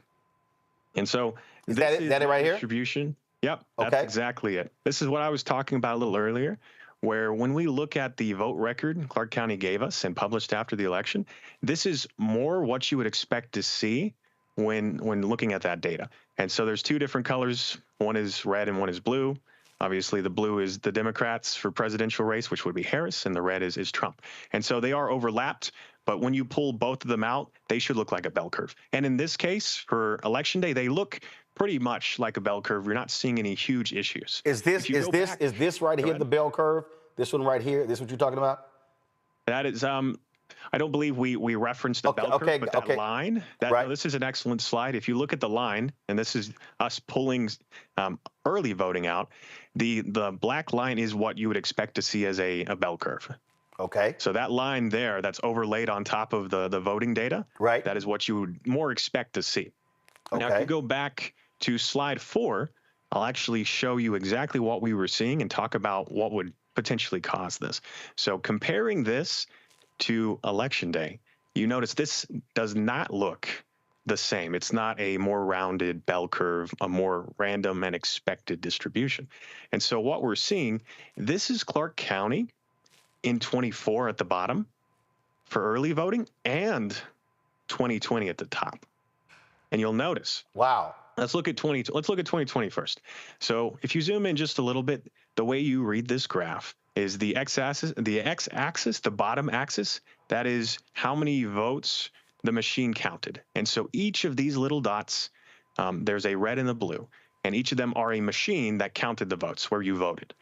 And so is that it right here? Distribution. Yep, that's exactly it. This is what I was talking about a little earlier, where when we look at the vote record Clark County gave us and published after the election, this is more what you would expect to see when looking at that data. And so there's 2 different colors. One is red and one is blue. Obviously, the blue is the Democrats for presidential race, which would be Harris, and the red is Trump. And so they are overlapped, but when you pull both of them out, they should look like a bell curve. And in this case, for Election Day, they look pretty much like a bell curve. You're not seeing any huge issues. Is this right here the bell curve? This one right here? This what you're talking about? That is, I don't believe we referenced the bell curve, but that line, this is an excellent slide. If you look at the line, and this is us pulling early voting out, the black line is what you would expect to see as a bell curve. Okay. So that line there, that's overlaid on top of the voting data, right? That is what you would more expect to see. Okay. Now, if you go back to slide 4, I'll actually show you exactly what we were seeing and talk about what would potentially cause this. So comparing this to Election Day, you notice this does not look the same. It's not a more rounded bell curve, a more random and expected distribution. And so what we're seeing, this is Clark County in 24 at the bottom for early voting and 2020 at the top. And you'll notice. Wow. Let's look at 2020 first. So if you zoom in just a little bit, the way you read this graph is the x-axis, the bottom axis, that is how many votes the machine counted. And so each of these little dots, there's a red and a blue, and each of them are a machine that counted the votes where you voted.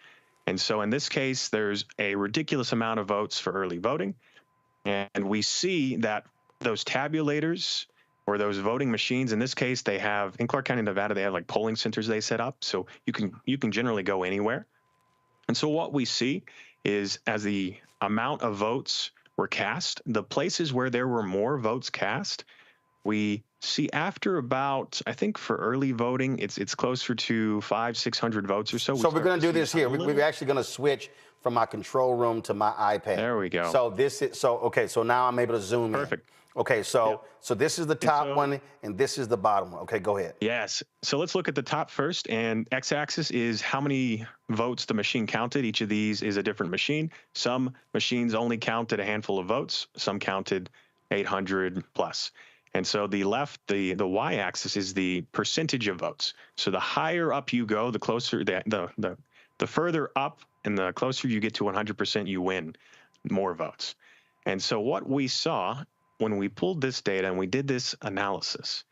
And so in this case, there's a ridiculous amount of votes for early voting. And we see that those tabulators or those voting machines, in this case, they have, in Clark County, Nevada, they have like polling centers they set up. So you can generally go anywhere. And so what we see is as the amount of votes were cast, the places where there were more votes cast, we see after about, I think for early voting, it's closer to 500-600 votes or so. So we're going to do this here. We're actually going to switch from my control room to my iPad. There we go. So this is okay. So now I'm able to zoom in. Perfect. Okay, so this is the top one, and this is the bottom one. Okay, go ahead. Yes. So let's look at the top first, and x-axis is how many votes the machine counted. Each of these is a different machine. Some machines only counted a handful of votes. Some counted 800 plus. And so the left, the y-axis is the percentage of votes. So the higher up you go, the closer the further up and the closer you get to 100%, you win more votes. And so what we saw when we pulled this data and we did this analysis,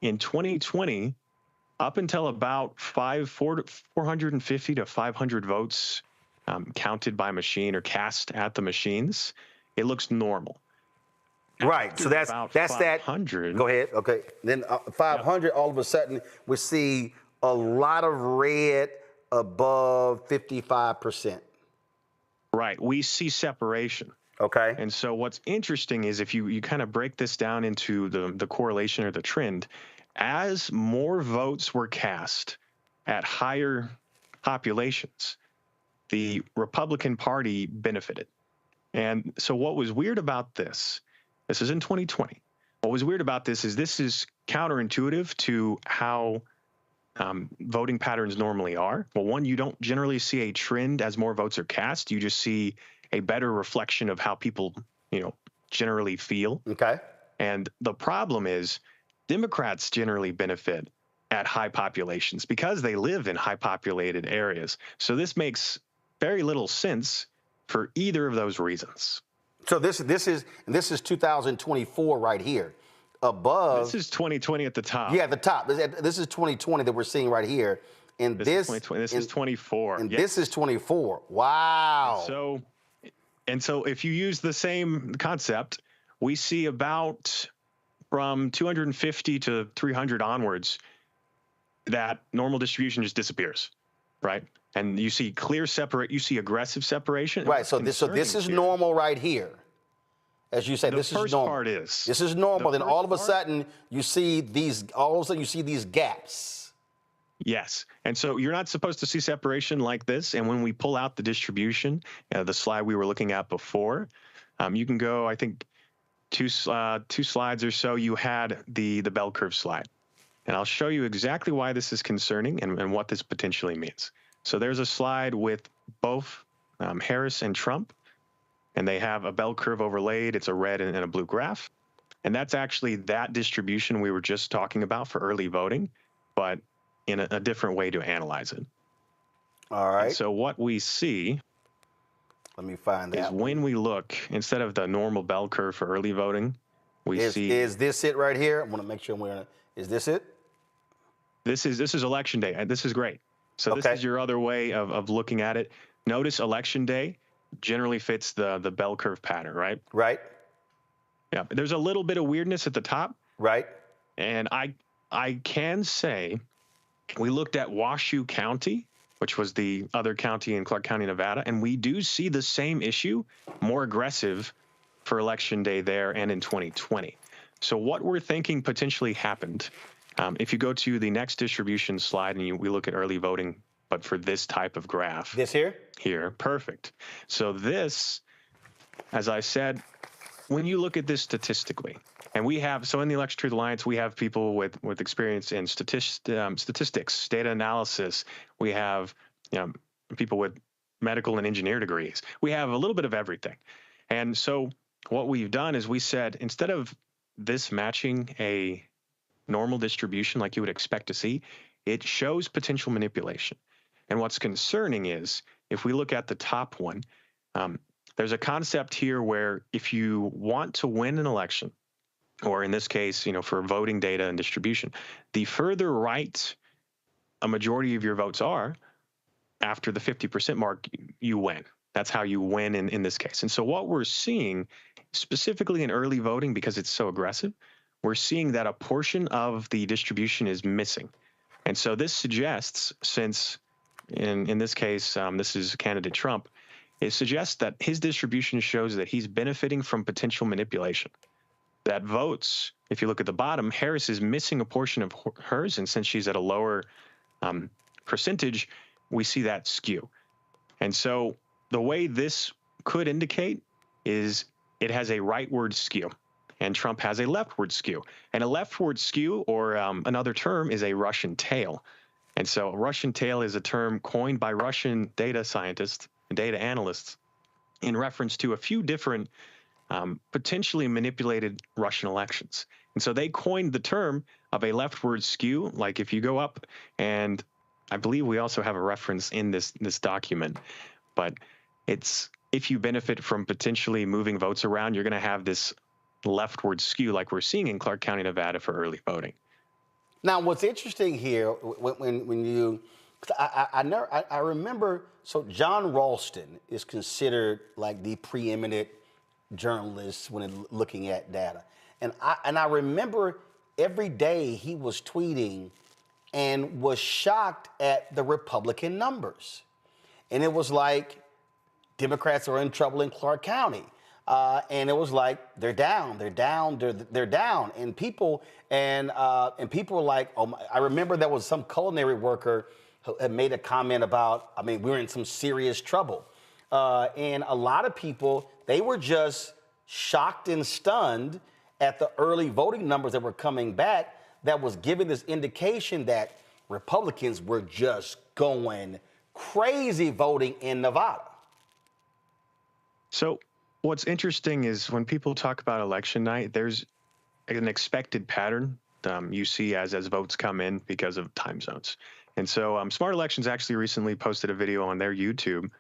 in 2020, up until about 450 to 500 votes counted by machine or cast at the machines, it looks normal. Right. So that's that. 500. Go ahead. Okay. Then 500, all of a sudden, we see a lot of red above 55%. Right. We see separation. Okay. And so what's interesting is if you kind of break this down into the correlation or the trend, as more votes were cast at higher populations, the Republican Party benefited. And so what was weird about this is in 2020. What was weird about this is counterintuitive to how voting patterns normally are. Well, one, you don't generally see a trend as more votes are cast. You just see a better reflection of how people, generally feel. Okay. And the problem is Democrats generally benefit at high populations because they live in high populated areas. So this makes very little sense for either of those reasons. So this is 2024 right here. Above. This is 2020 at the top. Yeah, at the top. This is 2020 that we're seeing right here. And this is 24. And this is 24. Wow. And so if you use the same concept, we see about from 250 to 300 onwards, that normal distribution just disappears, right? And you see you see aggressive separation. Right. So this is normal right here. As you say, this is normal. Part is. This is normal. Then all of a sudden you see these gaps. Yes. And so you're not supposed to see separation like this. And when we pull out the distribution, the slide we were looking at before, you can go, I think, two slides or so, you had the bell curve slide. And I'll show you exactly why this is concerning and what this potentially means. So there's a slide with both Harris and Trump, and they have a bell curve overlaid. It's a red and a blue graph. And that's actually that distribution we were just talking about for early voting, but in a different way to analyze it. All right. And so what we see, let me find that, is when we look, instead of the normal bell curve for early voting, we see. Is this it right here? I want to make sure is this it? This is election day. And this is great. So this is your other way of looking at it. Notice election day generally fits the bell curve pattern, right? Right. Yeah. There's a little bit of weirdness at the top. Right. And I can say we looked at Washoe County, which was the other county in Clark County, Nevada, and we do see the same issue, more aggressive for election day there and in 2020. So what we're thinking potentially happened, if you go to the next distribution slide and we look at early voting, but for this type of graph. This here? Here, perfect. So this, as I said, when you look at this statistically, and we have, so in the Election Truth Alliance, we have people with experience in statistics, data analysis. We have people with medical and engineer degrees. We have a little bit of everything. And so what we've done is we said, instead of this matching a normal distribution like you would expect to see, it shows potential manipulation. And what's concerning is, if we look at the top one, there's a concept here where if you want to win an election, or in this case, for voting data and distribution, the further right a majority of your votes are, after the 50% mark, you win. That's how you win in this case. And so what we're seeing, specifically in early voting, because it's so aggressive, we're seeing that a portion of the distribution is missing. And so this suggests, since in this case, this is candidate Trump, it suggests that his distribution shows that he's benefiting from potential manipulation. That votes, if you look at the bottom, Harris is missing a portion of hers, and since she's at a lower percentage, we see that skew. And so the way this could indicate is it has a rightward skew, and Trump has a leftward skew. And a leftward skew, or another term, is a Russian tail. And so a Russian tail is a term coined by Russian data scientists and data analysts in reference to a few different potentially manipulated Russian elections. And so they coined the term of a leftward skew, like if you go up, and I believe we also have a reference in this document, but it's if you benefit from potentially moving votes around, you're going to have this leftward skew like we're seeing in Clark County, Nevada for early voting. Now, what's interesting here, when you, I remember, so John Ralston is considered like the preeminent journalist when looking at data. And I remember every day he was tweeting and was shocked at the Republican numbers. And it was like, Democrats are in trouble in Clark County. And it was like, they're down. And people were like, oh my, I remember there was some culinary worker who had made a comment about, I mean, we were in some serious trouble. And a lot of people, they were just shocked and stunned at the early voting numbers that were coming back that was giving this indication that Republicans were just going crazy voting in Nevada. So what's interesting is when people talk about election night, there's an expected pattern you see as votes come in because of time zones. And so Smart Elections actually recently posted a video on their YouTube,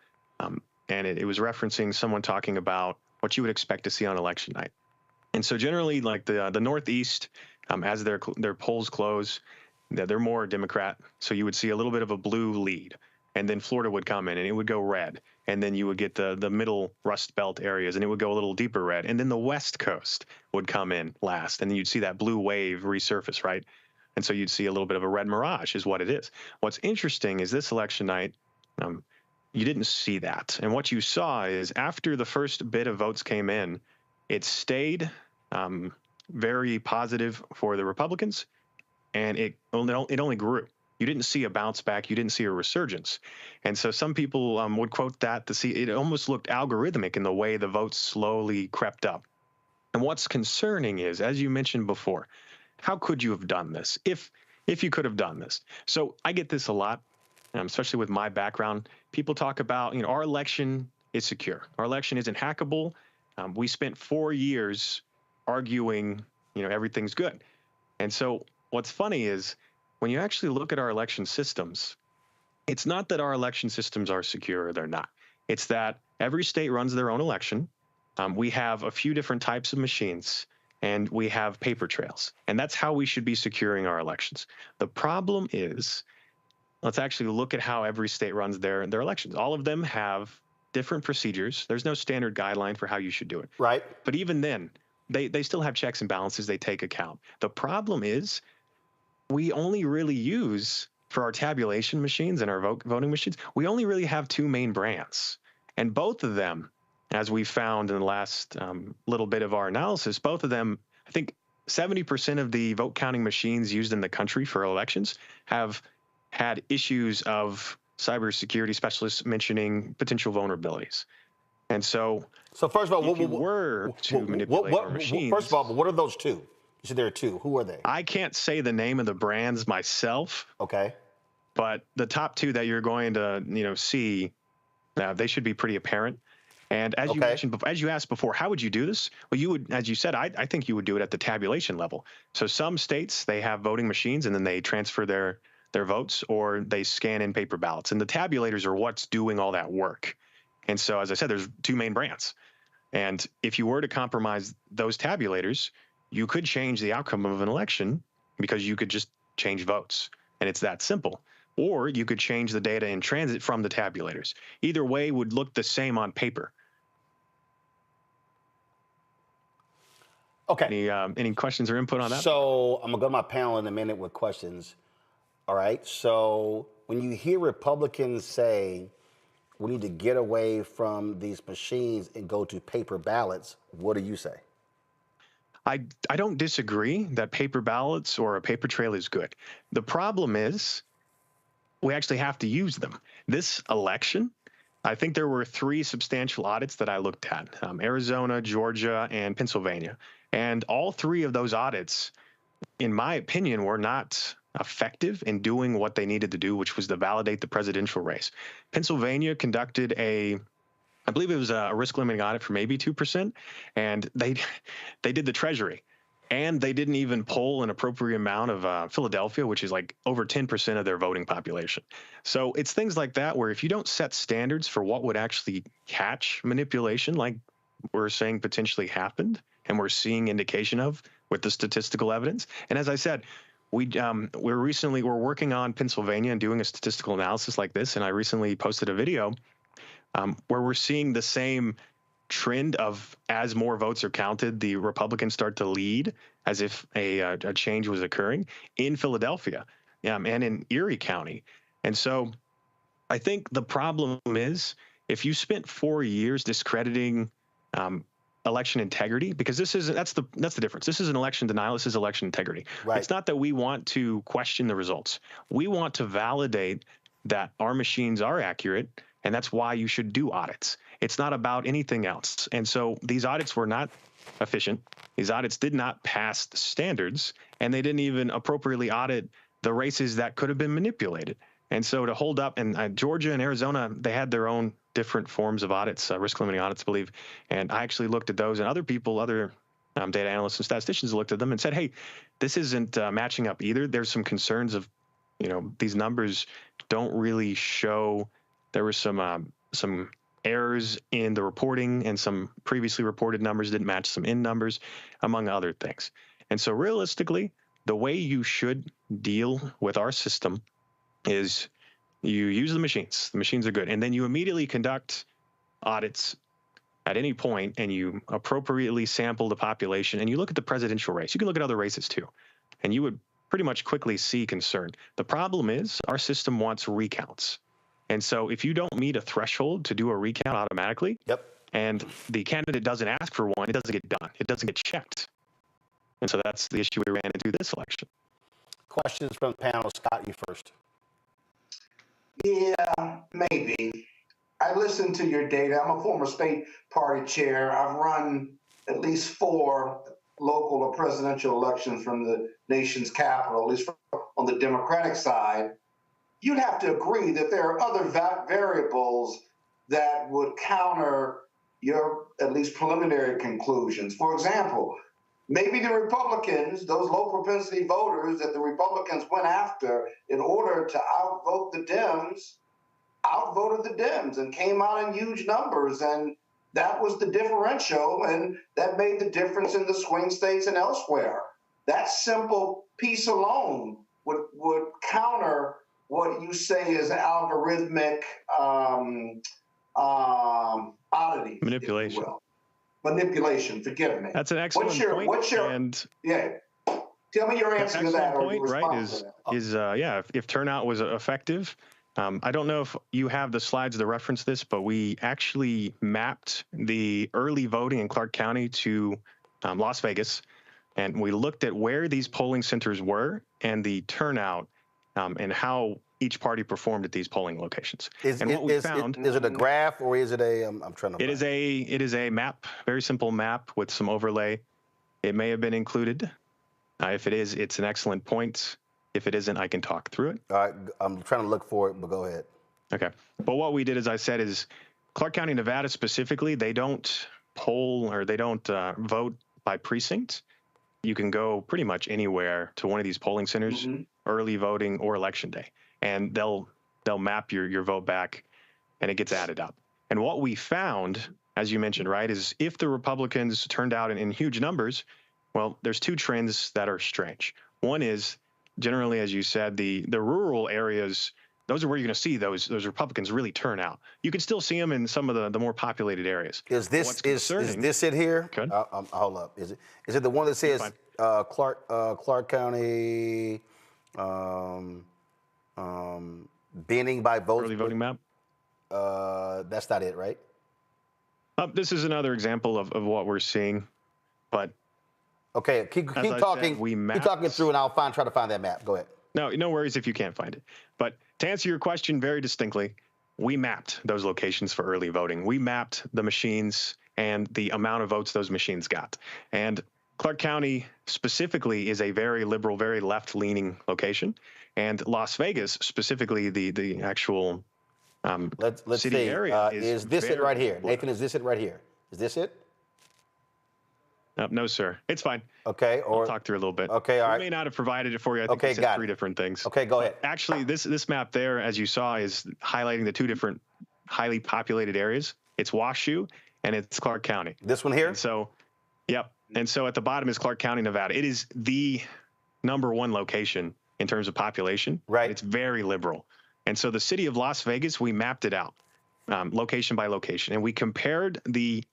and it was referencing someone talking about what you would expect to see on election night. And so generally, like the Northeast, as their polls close, they're more Democrat. So you would see a little bit of a blue lead. And then Florida would come in and it would go red. And then you would get the middle Rust Belt areas and it would go a little deeper red. And then the West Coast would come in last. And then you'd see that blue wave resurface, right? And so you'd see a little bit of a red mirage is what it is. What's interesting is this election night, you didn't see that. And what you saw is after the first bit of votes came in, it stayed very positive for the Republicans, and it only grew. You didn't see a bounce back. You didn't see a resurgence. And so some people would quote that to see it almost looked algorithmic in the way the votes slowly crept up. And what's concerning is, as you mentioned before, how could you have done this if you could have done this? So I get this a lot, especially with my background. People talk about, our election is secure. Our election isn't hackable. We spent 4 years arguing, everything's good. And so what's funny is when you actually look at our election systems, it's not that our election systems are secure or they're not. It's that every state runs their own election. We have a few different types of machines, and we have paper trails. And that's how we should be securing our elections. The problem is, let's actually look at how every state runs their elections. All of them have different procedures. There's no standard guideline for how you should do it. Right. But even then, they still have checks and balances they take account. The problem is we only really use, for our tabulation machines and our voting machines, we only really have two main brands. And both of them, as we found in the last little bit of our analysis, both of them, I think 70% of the vote counting machines used in the country for elections have had issues of cybersecurity specialists mentioning potential vulnerabilities. And so first of all, if you were to manipulate our machines... First of all, what are those two? You said there are two. Who are they? I can't say the name of the brands myself. Okay. But the top two that you're going to, see, they should be pretty apparent. And as you mentioned, as you asked before, how would you do this? Well, you would, as you said, I think you would do it at the tabulation level. So some states, they have voting machines and then they transfer their votes, or they scan in paper ballots. And the tabulators are what's doing all that work. And so, as I said, there's two main brands. And if you were to compromise those tabulators, you could change the outcome of an election because you could just change votes. And it's that simple. Or you could change the data in transit from the tabulators. Either way would look the same on paper. Okay. Any questions or input on that? So I'm going to go to my panel in a minute with questions. All right. So when you hear Republicans say we need to get away from these machines and go to paper ballots, what do you say? I don't disagree that paper ballots or a paper trail is good. The problem is we actually have to use them. This election, I think there were 3 substantial audits that I looked at, Arizona, Georgia, and Pennsylvania. And all 3 of those audits, in my opinion, were not effective in doing what they needed to do, which was to validate the presidential race. Pennsylvania conducted I believe it was a risk limiting audit for maybe 2%, and they did the Treasury. And they didn't even poll an appropriate amount of Philadelphia, which is like over 10% of their voting population. So it's things like that where if you don't set standards for what would actually catch manipulation, like we're saying potentially happened, and we're seeing indication of with the statistical evidence. And as I said, we're working on Pennsylvania and doing a statistical analysis like this. And I recently posted a video where we're seeing the same trend of as more votes are counted, the Republicans start to lead as if a change was occurring in Philadelphia and in Erie County. And so I think the problem is if you spent 4 years discrediting election integrity, because that's the difference. This is an election denial. This is election integrity. Right. It's not that we want to question the results. We want to validate that our machines are accurate, and that's why you should do audits. It's not about anything else. And so these audits were not efficient. These audits did not pass the standards, and they didn't even appropriately audit the races that could have been manipulated. And so to hold up, and Georgia and Arizona, they had their own different forms of audits, risk limiting audits, I believe. And I actually looked at those, and other data analysts and statisticians looked at them and said, hey, this isn't matching up either. There's some concerns of, these numbers don't really show. There were some errors in the reporting, and some previously reported numbers didn't match some in numbers, among other things. And so realistically, the way you should deal with our system is you use the machines. The machines are good. And then you immediately conduct audits at any point, and you appropriately sample the population, and you look at the presidential race. You can look at other races too, and you would pretty much quickly see concern. The problem is our system wants recounts. And so if you don't meet a threshold to do a recount automatically, and the candidate doesn't ask for one, it doesn't get done. It doesn't get checked. And so that's the issue we ran into this election. Questions from the panel. Scott, you first. Yeah, maybe. I listened to your data. I'm a former state party chair. I've run at least 4 local or presidential elections from the nation's capital, at least on the Democratic side. You'd have to agree that there are other variables that would counter your at least preliminary conclusions. For example, maybe the Republicans, those low propensity voters that the Republicans went after in order to outvote the Dems, outvoted the Dems and came out in huge numbers. And that was the differential, and that made the difference in the swing states and elsewhere. That simple piece alone would counter what you say is algorithmic oddity. Manipulation. Manipulation, forgive me. That's an excellent point. Tell me your answer to that. Point, right, if turnout was effective. I don't know if you have the slides to reference this, but we actually mapped the early voting in Clark County to Las Vegas, and we looked at where these polling centers were and the turnout and how each party performed at these polling locations. Is it a graph, or is it a? I'm trying to. It is a map, very simple map with some overlay. It may have been included. If it is, it's an excellent point. If it isn't, I can talk through it. All right, I'm trying to look for it, but go ahead. Okay. But what we did, as I said, is Clark County, Nevada specifically, they don't poll or they don't vote by precinct. You can go pretty much anywhere to one of these polling centers, early voting or election day, and they'll map your vote back, and it gets added up. And what we found, as you mentioned, right, is if the Republicans turned out in huge numbers, well, there's 2 trends that are strange. One is, generally, as you said, the rural areas, those are where you're going to see those Republicans really turn out. You can still see them in some of the more populated areas. Is this it here? Good. Hold up. Is it the one that says Clark County Binning by votes. Early voting map. That's not it, right? This is another example of what we're seeing, but okay, keep talking. Keep talking through, and I'll try to find that map. Go ahead. No worries if you can't find it. But to answer your question very distinctly, we mapped those locations for early voting. We mapped the machines and the amount of votes those machines got. And Clark County specifically is a very liberal, very left-leaning location, and Las Vegas specifically, the actual let's city see. area is this it right here? Nathan, is this it right here? Is this it? No, sir. It's fine. Okay. I'll talk through a little bit. Okay, all right. We may not have provided it for you. I think Okay, it's got three different things. Okay, go ahead. Actually, this map there, as you saw, is highlighting the two different highly populated areas. It's Washoe and it's Clark County. This one here? And so, yep. And so at the bottom is Clark County, Nevada. It is the #1 location in terms of population. Right. It's very liberal. And so the city of Las Vegas, we mapped it out location by location, and we compared the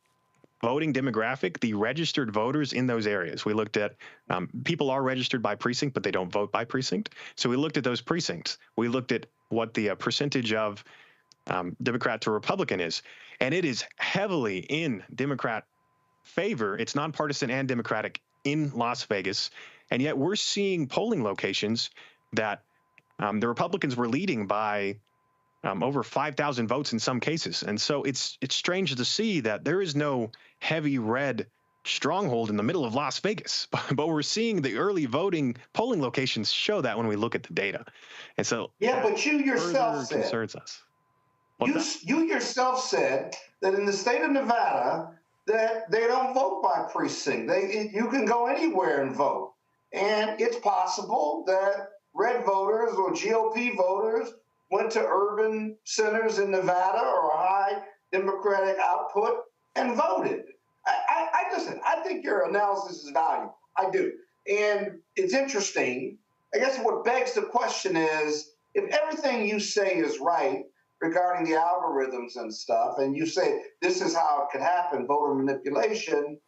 voting demographic, the registered voters in those areas. We looked at people are registered by precinct, but they don't vote by precinct. So we looked at those precincts. We looked at what the percentage of Democrat to Republican is, and it is heavily in Democrat favor. It's nonpartisan and Democratic in Las Vegas, and yet we're seeing polling locations that the Republicans were leading by over 5,000 votes in some cases. And so it's strange to see that there is no heavy red stronghold in the middle of Las Vegas, but we're seeing the early voting polling locations show that when we look at the data. And so yeah, but you yourself said concerns us. You yourself said that in the state of Nevada that they don't vote by precinct. You can go anywhere and vote. And it's possible that red voters or GOP voters went to urban centers in Nevada or a high Democratic output and voted. Listen, I think your analysis is valuable. I do. And it's interesting. I guess what begs the question is, if everything you say is right regarding the algorithms and stuff, and you say this is how it could happen, voter manipulation,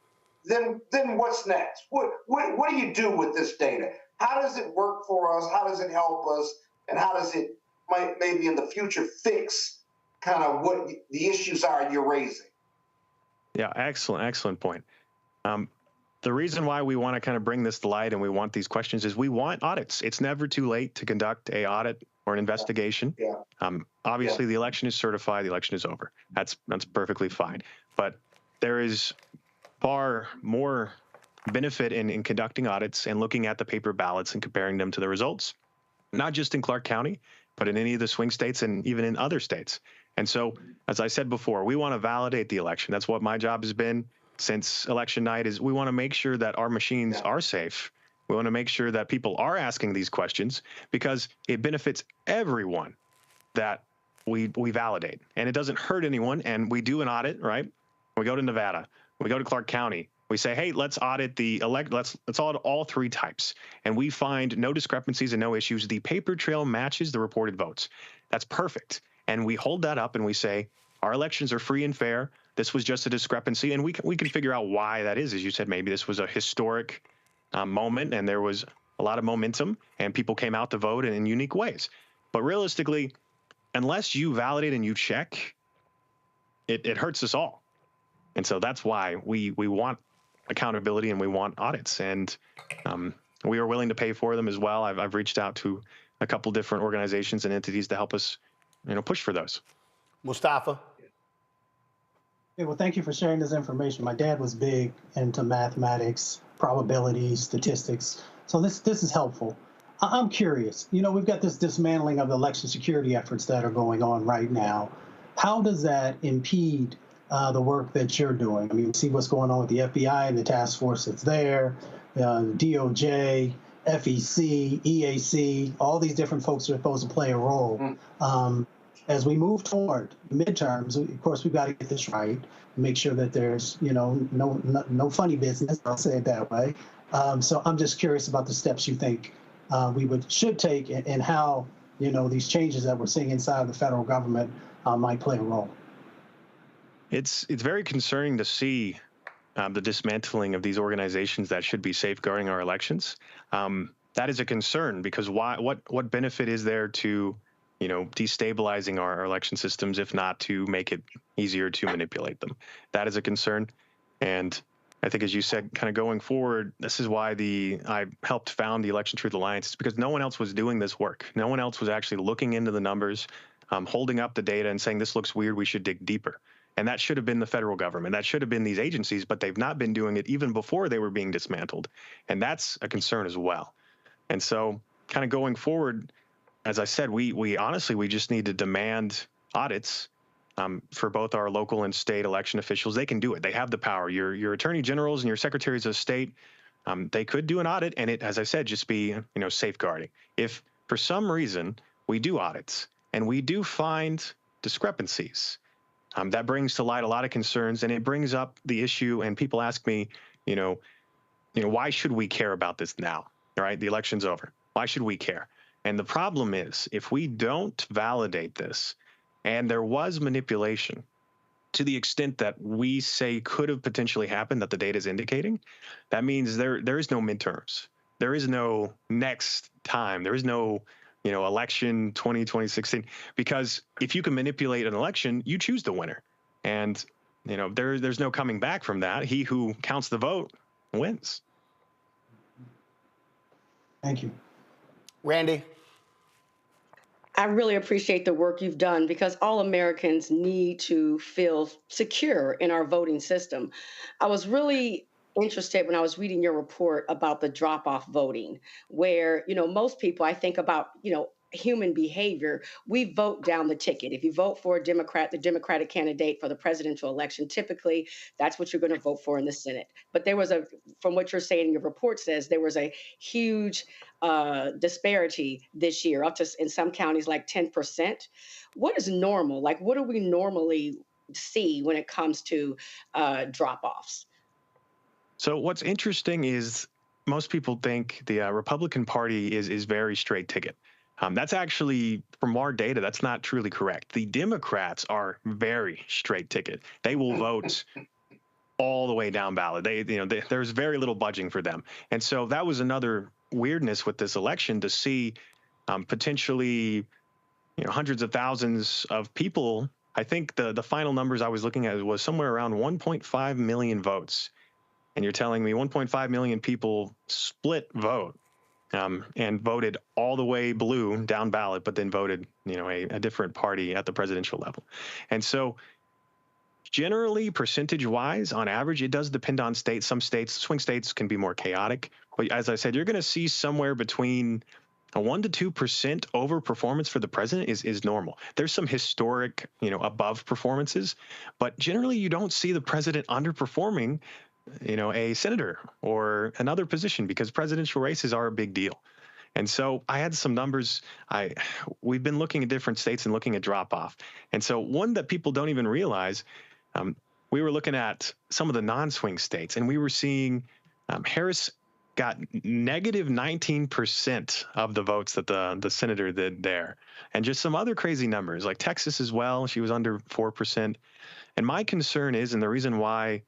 then what's next? What do you do with this data? How does it work for us? How does it help us? And how does it maybe in the future fix kind of what the issues are you're raising? Yeah, excellent point. The reason why we want to kind of bring this to light and we want these questions is we want audits. It's never too late to conduct a audit or an investigation. Yeah. Obviously, the election is certified. The election is over. That's perfectly fine. But there is far more benefit in conducting audits and looking at the paper ballots and comparing them to the results, not just in Clark County, but in any of the swing states and even in other states. And so, as I said before, we want to validate the election. That's what my job has been since election night, is we want to make sure that our machines are safe. We want to make sure that people are asking these questions because it benefits everyone that we validate. And it doesn't hurt anyone. And we do an audit, right? We go to Nevada. We go to Clark County. We say, hey, let's audit let's audit all three types. And we find no discrepancies and no issues. The paper trail matches the reported votes. That's perfect. And we hold that up and we say, our elections are free and fair. This was just a discrepancy. And we can figure out why that is. As you said, maybe this was a historic moment and there was a lot of momentum and people came out to vote in unique ways. But realistically, unless you validate and you check, it hurts us all. And so that's why we want accountability and we want audits, and we are willing to pay for them as well. I've reached out to a couple different organizations and entities to help us, push for those. Mustafa. Yeah, well, thank you for sharing this information. My dad was big into mathematics, probability, statistics, so this is helpful. I'm curious. We've got this dismantling of the election security efforts that are going on right now. How does that impede the work that you're doing? I mean, we see what's going on with the FBI and the task force that's there, DOJ, FEC, EAC, all these different folks are supposed to play a role. As we move toward midterms, of course, we've got to get this right, make sure that there's, no funny business, I'll say it that way. So I'm just curious about the steps you think we should take and how, these changes that we're seeing inside the federal government might play a role. It's very concerning to see the dismantling of these organizations that should be safeguarding our elections. That is a concern because what benefit is there to destabilizing our election systems, if not to make it easier to manipulate them. That is a concern. And I think, as you said, kind of going forward, this is why I helped found the Election Truth Alliance. It's because no one else was doing this work. No one else was actually looking into the numbers, holding up the data and saying, this looks weird, we should dig deeper. And that should have been the federal government. That should have been these agencies, but they've not been doing it even before they were being dismantled. And that's a concern as well. And so kind of going forward, as I said, we honestly, we just need to demand audits for both our local and state election officials. They can do it. They have the power. Your attorney generals and your secretaries of state, they could do an audit, and it, as I said, just be safeguarding. If for some reason we do audits and we do find discrepancies, that brings to light a lot of concerns, and it brings up the issue. And people ask me, why should we care about this now? All right, the election's over. Why should we care? And the problem is, if we don't validate this, and there was manipulation to the extent that we say could have potentially happened, that the data is indicating, that means there is no midterms. There is no next time. There is no, election 2016, because if you can manipulate an election, you choose the winner. And, there's no coming back from that. He who counts the vote wins. Thank you. Randy. I really appreciate the work you've done, because all Americans need to feel secure in our voting system. I was really interested when I was reading your report about the drop-off voting, where, most people, I think about, human behavior, we vote down the ticket. If you vote for a Democrat, the Democratic candidate for the presidential election, typically that's what you're going to vote for in the Senate. But there was from what you're saying, your report says there was a huge disparity this year, up to in some counties like 10%. What is normal? Like, what do we normally see when it comes to drop-offs? So what's interesting is most people think the Republican Party is very straight ticket. That's actually, from our data, that's not truly correct. The Democrats are very straight ticket. They will vote all the way down ballot. There's very little budging for them. And so that was another weirdness with this election, to see potentially hundreds of thousands of people. I think the final numbers I was looking at was somewhere around 1.5 million votes. And you're telling me 1.5 million people split vote and voted all the way blue down ballot, but then voted, a different party at the presidential level. And so generally, percentage-wise, on average, it does depend on states. Some states, swing states, can be more chaotic. But as I said, you're going to see somewhere between a 1% to 2% over performance for the president is normal. There's some historic, above performances, but generally you don't see the president underperforming a senator or another position, because presidential races are a big deal. And so I had some numbers. We've been looking at different states and looking at drop off. And so one that people don't even realize, we were looking at some of the non-swing states, and we were seeing Harris got negative 19% of the votes that the senator did there. And just some other crazy numbers, like Texas as well. She was under 4%. And my concern is, and the reason why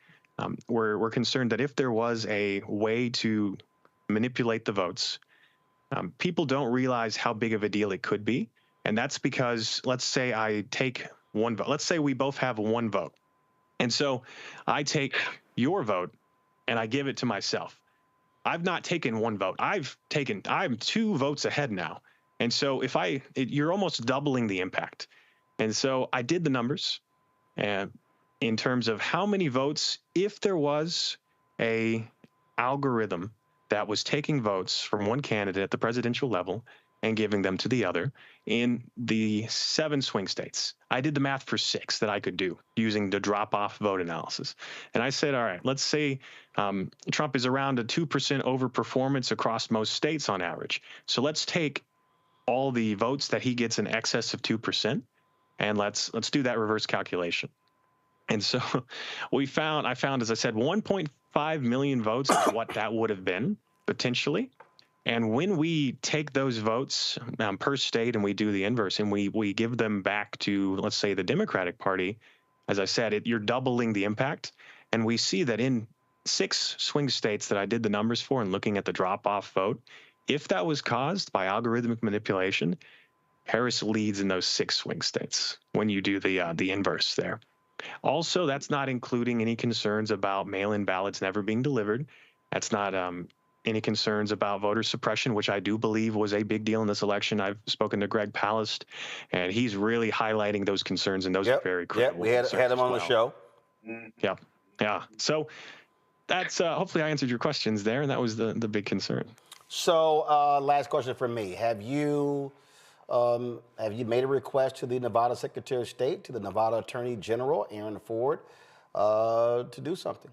we're concerned, that if there was a way to manipulate the votes, people don't realize how big of a deal it could be. And that's because, let's say I take one vote. Let's say we both have one vote. And so I take your vote and I give it to myself. I've not taken one vote. I'm 2 votes ahead now. And so you're almost doubling the impact. And so I did the numbers, and in terms of how many votes, if there was a algorithm that was taking votes from one candidate at the presidential level and giving them to the other in the 7 swing states. I did the math for 6 that I could do using the drop-off vote analysis. And I said, all right, let's say Trump is around a 2% overperformance across most states on average. So let's take all the votes that he gets in excess of 2%, and let's do that reverse calculation. And so I found, as I said, 1.5 million votes is what that would have been potentially. And when we take those votes per state and we do the inverse and we give them back to, let's say, the Democratic Party, as I said, you're doubling the impact. And we see that in 6 swing states that I did the numbers for and looking at the drop-off vote, if that was caused by algorithmic manipulation, Harris leads in those 6 swing states when you do the inverse there. Also, that's not including any concerns about mail-in ballots never being delivered. That's not any concerns about voter suppression, which I do believe was a big deal in this election. I've spoken to Greg Palast, and he's really highlighting those concerns, and those are very critical. Yeah, we had him on the show. Yeah, yeah. So that's hopefully I answered your questions there, and that was the big concern. So last question from me. Have you made a request to the Nevada Secretary of State, to the Nevada Attorney General, Aaron Ford, to do something?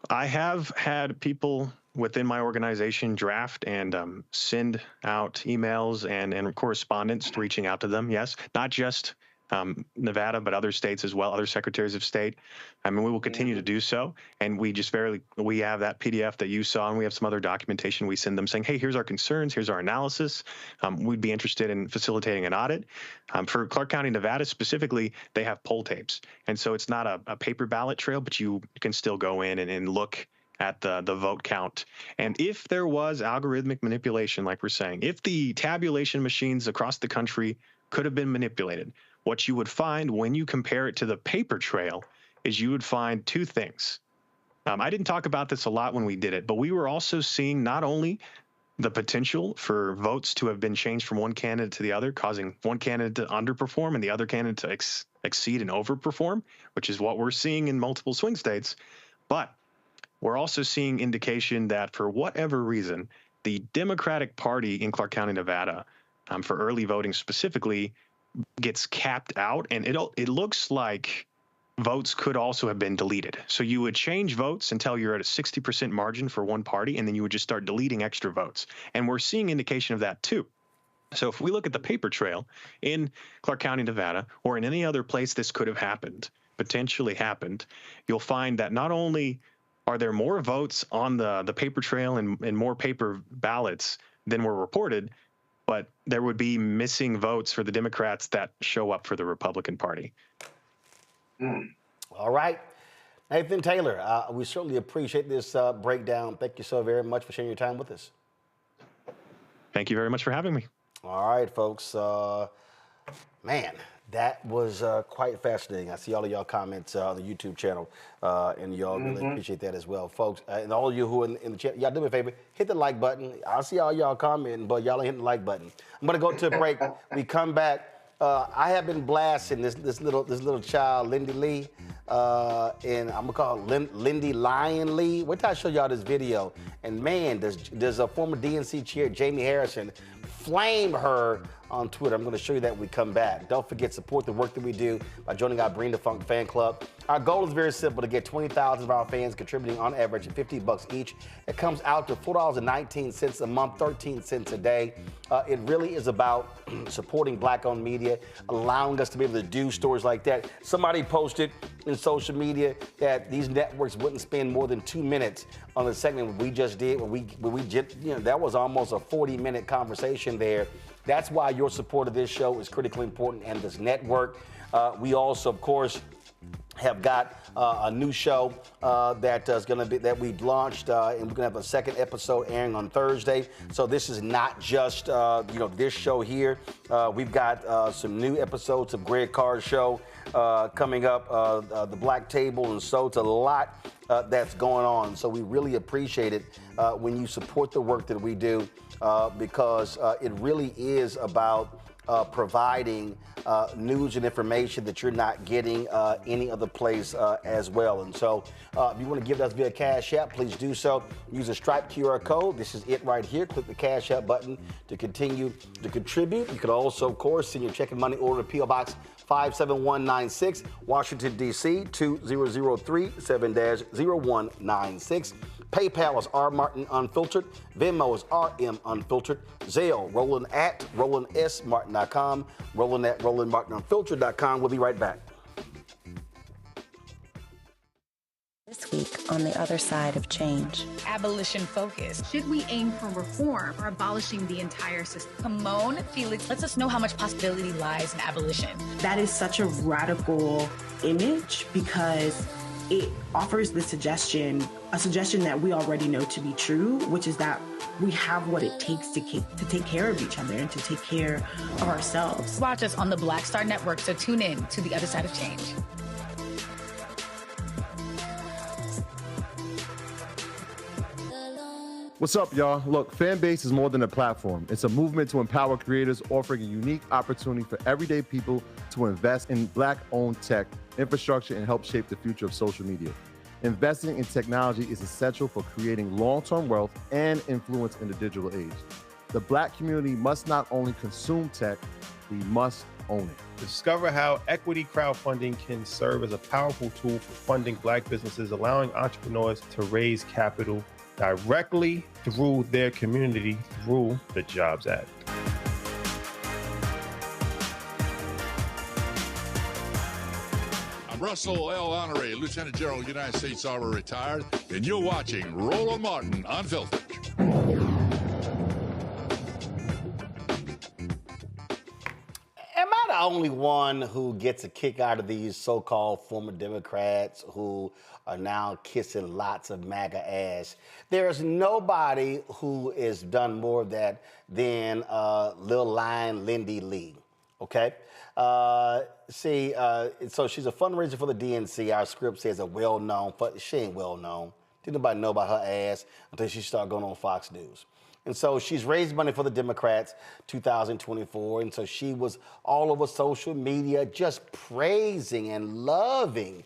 I have had people within my organization draft and send out emails and correspondence reaching out to them. Yes, not just Nevada, but other states as well, other secretaries of state. I mean, we will continue to do so. And we have that PDF that you saw, and we have some other documentation. We send them saying, hey, here's our concerns, here's our analysis. We'd be interested in facilitating an audit. For Clark County, Nevada specifically, they have poll tapes. And so it's not a paper ballot trail, but you can still go in and look at the vote count. And if there was algorithmic manipulation, like we're saying, if the tabulation machines across the country could have been manipulated, what you would find when you compare it to the paper trail is you would find 2 things. I didn't talk about this a lot when we did it, but we were also seeing not only the potential for votes to have been changed from one candidate to the other, causing one candidate to underperform and the other candidate to exceed and overperform, which is what we're seeing in multiple swing states, but we're also seeing indication that for whatever reason, the Democratic Party in Clark County, Nevada, for early voting specifically, gets capped out, and it looks like votes could also have been deleted. So you would change votes until you're at a 60% margin for one party, and then you would just start deleting extra votes. And we're seeing indication of that too. So if we look at the paper trail in Clark County, Nevada, or in any other place this could have happened, potentially happened, you'll find that not only are there more votes on the paper trail and more paper ballots than were reported, but there would be missing votes for the Democrats that show up for the Republican Party. All right. Nathan Taylor, we certainly appreciate this breakdown. Thank you so very much for sharing your time with us. Thank you very much for having me. All right, folks. Man, that was quite fascinating. I see all of y'all comments on the YouTube channel, and y'all really appreciate that as well, folks. And all of you who are in the chat, y'all do me a favor, hit the like button. I see all y'all commenting, but y'all ain't hitting the like button. I'm gonna go to a break. We come back. I have been blasting this little child, Lindy Lee, and I'm gonna call her Lindy Lee. Wait till I show y'all this video. And man, does a former DNC chair, Jamie Harrison, flame her on Twitter. I'm going to show you that when we come back. Don't forget, support the work that we do by joining our Bring the Funk fan club. Our goal is very simple, to get 20,000 of our fans contributing on average $50 each. It comes out to $4.19 a month, 13 cents a day. It really is about supporting Black-owned media, allowing us to be able to do stories like that. Somebody posted in social media that these networks wouldn't spend more than 2 minutes on the segment we just did. That was almost a 40-minute conversation there. That's why your support of this show is critically important, and this network. We also, of course, have got a new show that we launched, and we're gonna have a second episode airing on Thursday. So this is not just this show here. We've got some new episodes of Greg Carr's show coming up, the Black Table, and so it's a lot that's going on. So we really appreciate it when you support the work that we do, because it really is about providing news and information that you're not getting any other place as well. And so if you want to give us via Cash App, please do so. Use a Stripe QR code. This is it right here. Click the Cash App button to continue to contribute. You can also, of course, send your check and money order to P.O. Box 57196, Washington, D.C. 2003 7-0196. PayPal is R Martin Unfiltered. Venmo is RM Unfiltered. Zelle, Roland at RolandSMartin.com. Roland at RolandMartinUnfiltered.com. We'll be right back. This week on the other side of change. Abolition focus. Should we aim for reform or abolishing the entire system? Kimon Felix lets us know how much possibility lies in abolition. That is such a radical image because it offers the suggestion, a suggestion that we already know to be true, which is that we have what it takes to take care of each other and to take care of ourselves. Watch us on the Black Star Network, so tune in to The Other Side of Change. What's up, y'all? Look, Fanbase is more than a platform. It's a movement to empower creators, offering a unique opportunity for everyday people to invest in Black-owned tech, infrastructure, and help shape the future of social media. Investing in technology is essential for creating long-term wealth and influence in the digital age. The Black community must not only consume tech, we must own it. Discover how equity crowdfunding can serve as a powerful tool for funding Black businesses, allowing entrepreneurs to raise capital directly through their community through the Jobs Act. I'm Russell L. Honoré, Lieutenant General, United States Army, retired, and you're watching Roland Martin Unfiltered. Am I the only one who gets a kick out of these so-called former Democrats who are now kissing lots of MAGA ass? There's nobody who has done more of that than Lil Lion Lindy Lee, okay? So she's a fundraiser for the DNC. Our script says a well-known, but she ain't well-known. Didn't nobody know about her ass until she started going on Fox News. And so she's raised money for the Democrats 2024. And so she was all over social media just praising and loving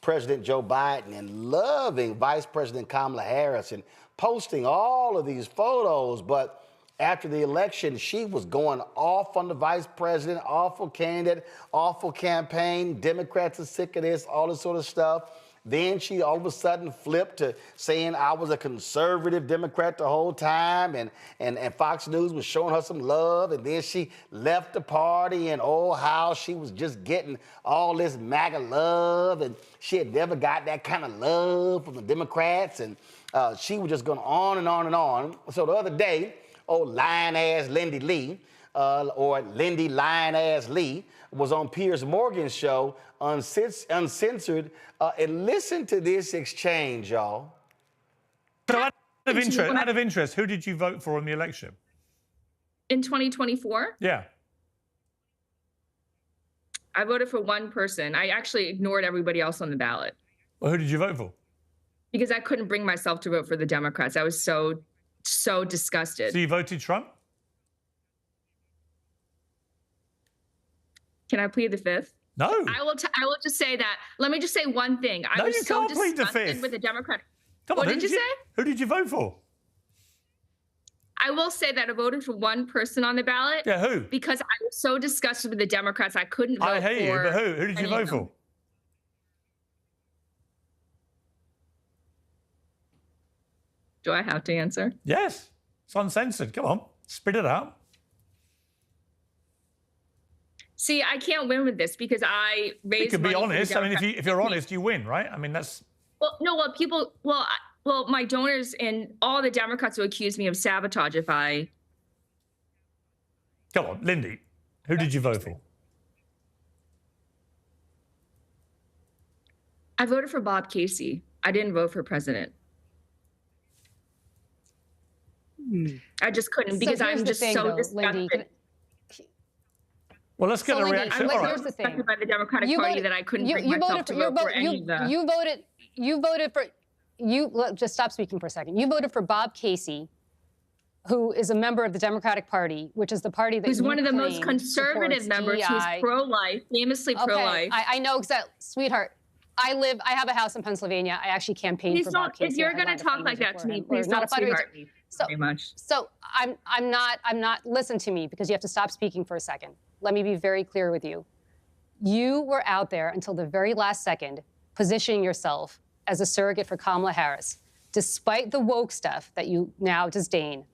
President Joe Biden and loving Vice President Kamala Harris and posting all of these photos. But after the election, she was going off on the vice president, awful candidate, awful campaign. Democrats are sick of this, all this sort of stuff. Then she all of a sudden flipped to saying I was a conservative Democrat the whole time, and Fox News was showing her some love. And then she left the party, and oh, how she was just getting all this MAGA love, and she had never got that kind of love from the Democrats, and she was just going on and on and on. So the other day, old lion-ass Lindy Lee, or Lindy Lion-ass Lee, was on Piers Morgan's show, Uncensored, and listen to this exchange, y'all. So out of interest, who did you vote for in the election? In 2024? Yeah. I voted for one person. I actually ignored everybody else on the ballot. Well, who did you vote for? Because I couldn't bring myself to vote for the Democrats. I was so disgusted. So you voted Trump? Can I plead the fifth? No. I will just say that. Let me just say one thing. I was so disgusted with the Democratic. What did you say? Who did you vote for? I will say that I voted for one person on the ballot. Yeah, who? Because I was so disgusted with the Democrats, I couldn't vote for. I hate you, but who? Who did you vote for? Do I have to answer? Yes. It's uncensored. Come on, spit it out. See, I can't win with this because I raised. You could be money honest. I mean, if you're honest, you win, right? I mean, that's. Well, no. Well, my donors and all the Democrats will accuse me of sabotage if I. Come on, Lindy. Who did you vote for? I voted for Bob Casey. I didn't vote for president. I just couldn't because I'm just so disgusted. Well, let's get a reaction. I'm here's the thing. By the Democratic Party that I couldn't bring myself to vote for any of the. You voted for. Just stop speaking for a second. You voted for Bob Casey, who is a member of the Democratic Party, which is the party that who's one of the most conservative members, who's pro-life, famously pro-life. I know exactly, sweetheart. I have a house in Pennsylvania. I actually campaigned for Bob Casey. If you're going to talk like that to me, please don't sweetheart me very much. So I'm not. Listen to me because you have to stop speaking for a second. Let me be very clear with you. You were out there until the very last second, positioning yourself as a surrogate for Kamala Harris, despite the woke stuff that you now disdain,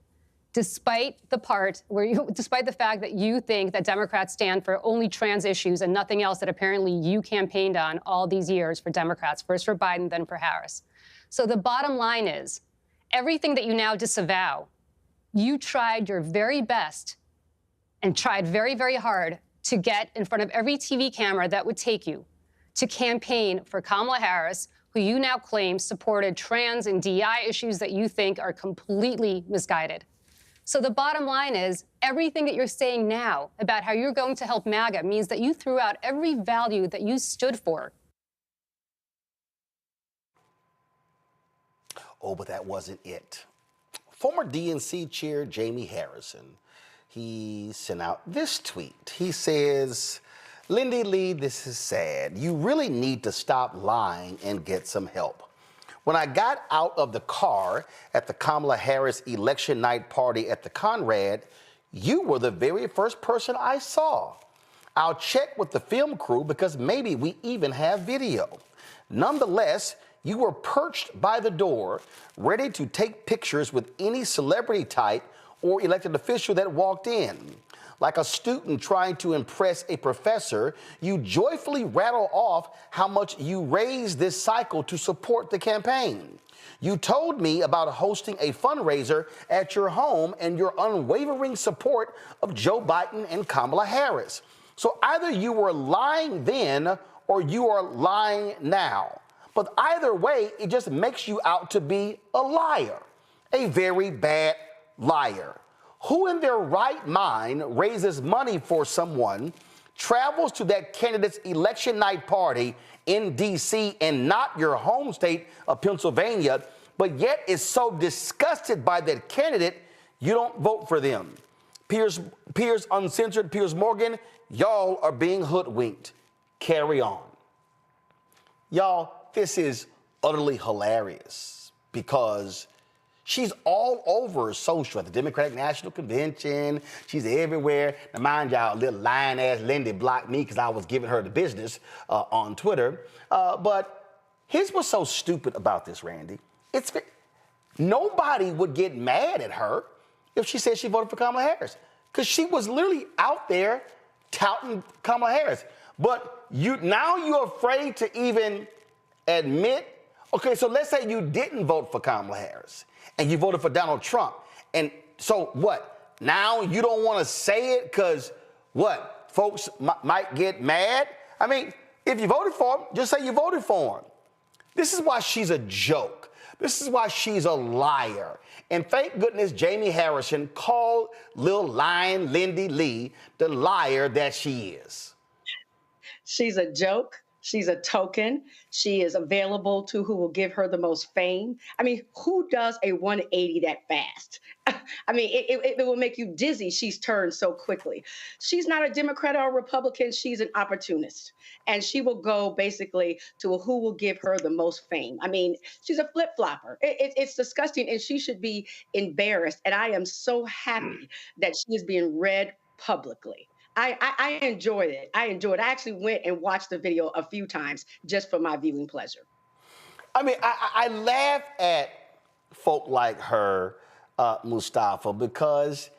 despite the fact that you think that Democrats stand for only trans issues and nothing else that apparently you campaigned on all these years for Democrats, first for Biden, then for Harris. So the bottom line is, everything that you now disavow, you tried your very best and tried very, very hard to get in front of every TV camera that would take you to campaign for Kamala Harris who you now claim supported trans and DEI issues that you think are completely misguided. So the bottom line is, everything that you're saying now about how you're going to help MAGA means that you threw out every value that you stood for. Oh, but that wasn't it. Former DNC chair Jamie Harrison, he sent out this tweet. He says, Lindy Lee, this is sad. You really need to stop lying and get some help. When I got out of the car at the Kamala Harris election night party at the Conrad, you were the very first person I saw. I'll check with the film crew because maybe we even have video. Nonetheless, you were perched by the door, ready to take pictures with any celebrity type or elected official that walked in. Like a student trying to impress a professor, you joyfully rattle off how much you raised this cycle to support the campaign. You told me about hosting a fundraiser at your home and your unwavering support of Joe Biden and Kamala Harris. So either you were lying then or you are lying now. But either way, it just makes you out to be a liar, a very bad liar. Who in their right mind raises money for someone, travels to that candidate's election night party in D.C. and not your home state of Pennsylvania, but yet is so disgusted by that candidate, you don't vote for them? Piers Uncensored, Piers Morgan, y'all are being hoodwinked. Carry on. Y'all, this is utterly hilarious because she's all over social at the Democratic National Convention. She's everywhere. Now, mind y'all, little lying-ass Lindy blocked me because I was giving her the business on Twitter. But here's what's so stupid about this, Randy. Nobody would get mad at her if she said she voted for Kamala Harris because she was literally out there touting Kamala Harris. But now you're afraid to even admit, okay, so let's say you didn't vote for Kamala Harris and you voted for Donald Trump. And so what? Now you don't want to say it because what? Folks might get mad? I mean, if you voted for him, just say you voted for him. This is why she's a joke. This is why she's a liar. And thank goodness Jamie Harrison called Lil Lying Lindy Lee the liar that she is. She's a joke. She's a token. She is available to who will give her the most fame. I mean, who does a 180 that fast? I mean, it will make you dizzy. She's turned so quickly. She's not a Democrat or a Republican. She's an opportunist. And she will go basically to who will give her the most fame. I mean, she's a flip-flopper. It's disgusting, and she should be embarrassed. And I am so happy that she is being read publicly. I enjoyed it. I actually went and watched the video a few times just for my viewing pleasure. I mean, I laugh at folk like her, Mustafa, because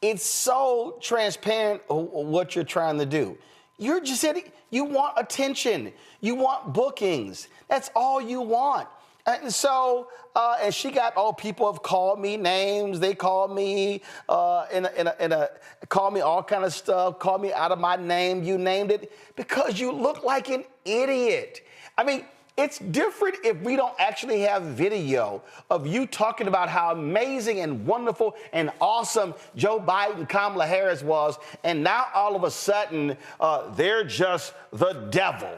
it's so transparent what you're trying to do. You're just saying you want attention. You want bookings. That's all you want. And so, and she got, people have called me names. They called me, called me all kind of stuff, called me out of my name, you named it, because you look like an idiot. I mean, it's different if we don't actually have video of you talking about how amazing and wonderful and awesome Joe Biden, Kamala Harris was, and now all of a sudden, they're just the devil.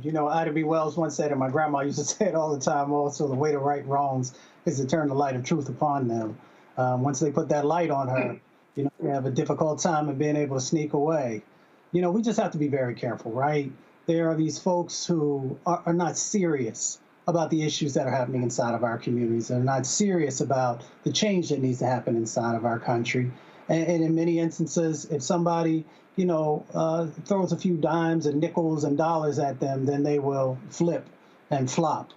You know, Ida B. Wells once said, and my grandma used to say it all the time also, the way to right wrongs is to turn the light of truth upon them. Once they put that light on her, you know, they have a difficult time in being able to sneak away. You know, we just have to be very careful, right? There are these folks who are not serious about the issues that are happening inside of our communities. They're not serious about the change that needs to happen inside of our country. And in many instances, if somebody throws a few dimes and nickels and dollars at them, then they will flip and flop.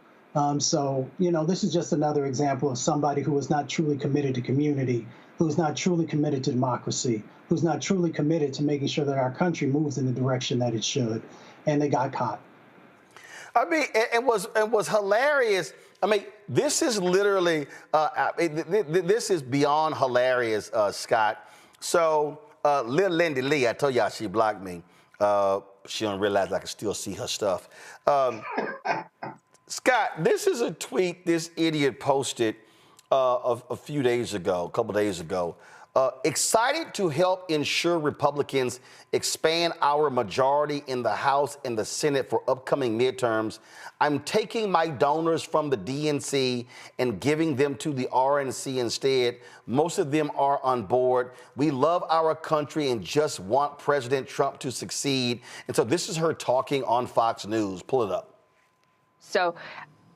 So, you know, this is just another example of somebody who is not truly committed to community, who's not truly committed to democracy, who's not truly committed to making sure that our country moves in the direction that it should. And they got caught. I mean, it was hilarious. I mean, this is literally, this is beyond hilarious, Scott. So, Lil Lindy Lee, I told y'all she blocked me. She don't realize I can still see her stuff. Scott, this is a tweet this idiot posted a few days ago, a couple days ago. Excited to help ensure Republicans expand our majority in the House and the Senate for upcoming midterms. I'm taking my donors from the DNC and giving them to the RNC instead. Most of them are on board. We love our country and just want President Trump to succeed. And so this is her talking on Fox News. Pull it up. So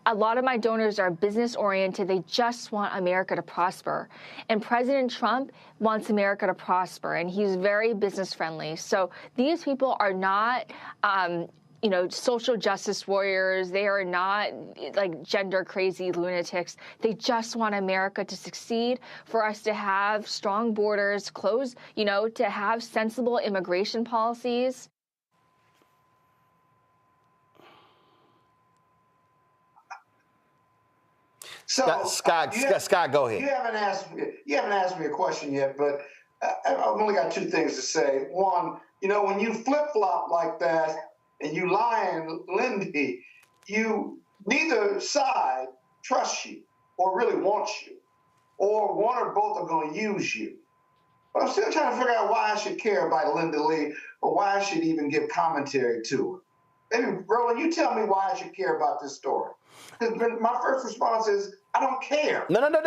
a lot of my donors are business oriented. They just want America to prosper. And President Trump wants America to prosper, and he's very business friendly. So these people are not, social justice warriors. They are not like gender crazy lunatics. They just want America to succeed, for us to have strong borders, to have sensible immigration policies. So, Scott, go ahead. You haven't asked me a question yet, but I've only got two things to say. One, when you flip-flop like that and you lying, Lindy, neither side trusts you or really wants you, or one or both are going to use you. But I'm still trying to figure out why I should care about Lindy Lee, or why I should even give commentary to her. Maybe, Roland, you tell me why I should care about this story. Because my first response is, I don't care. No. But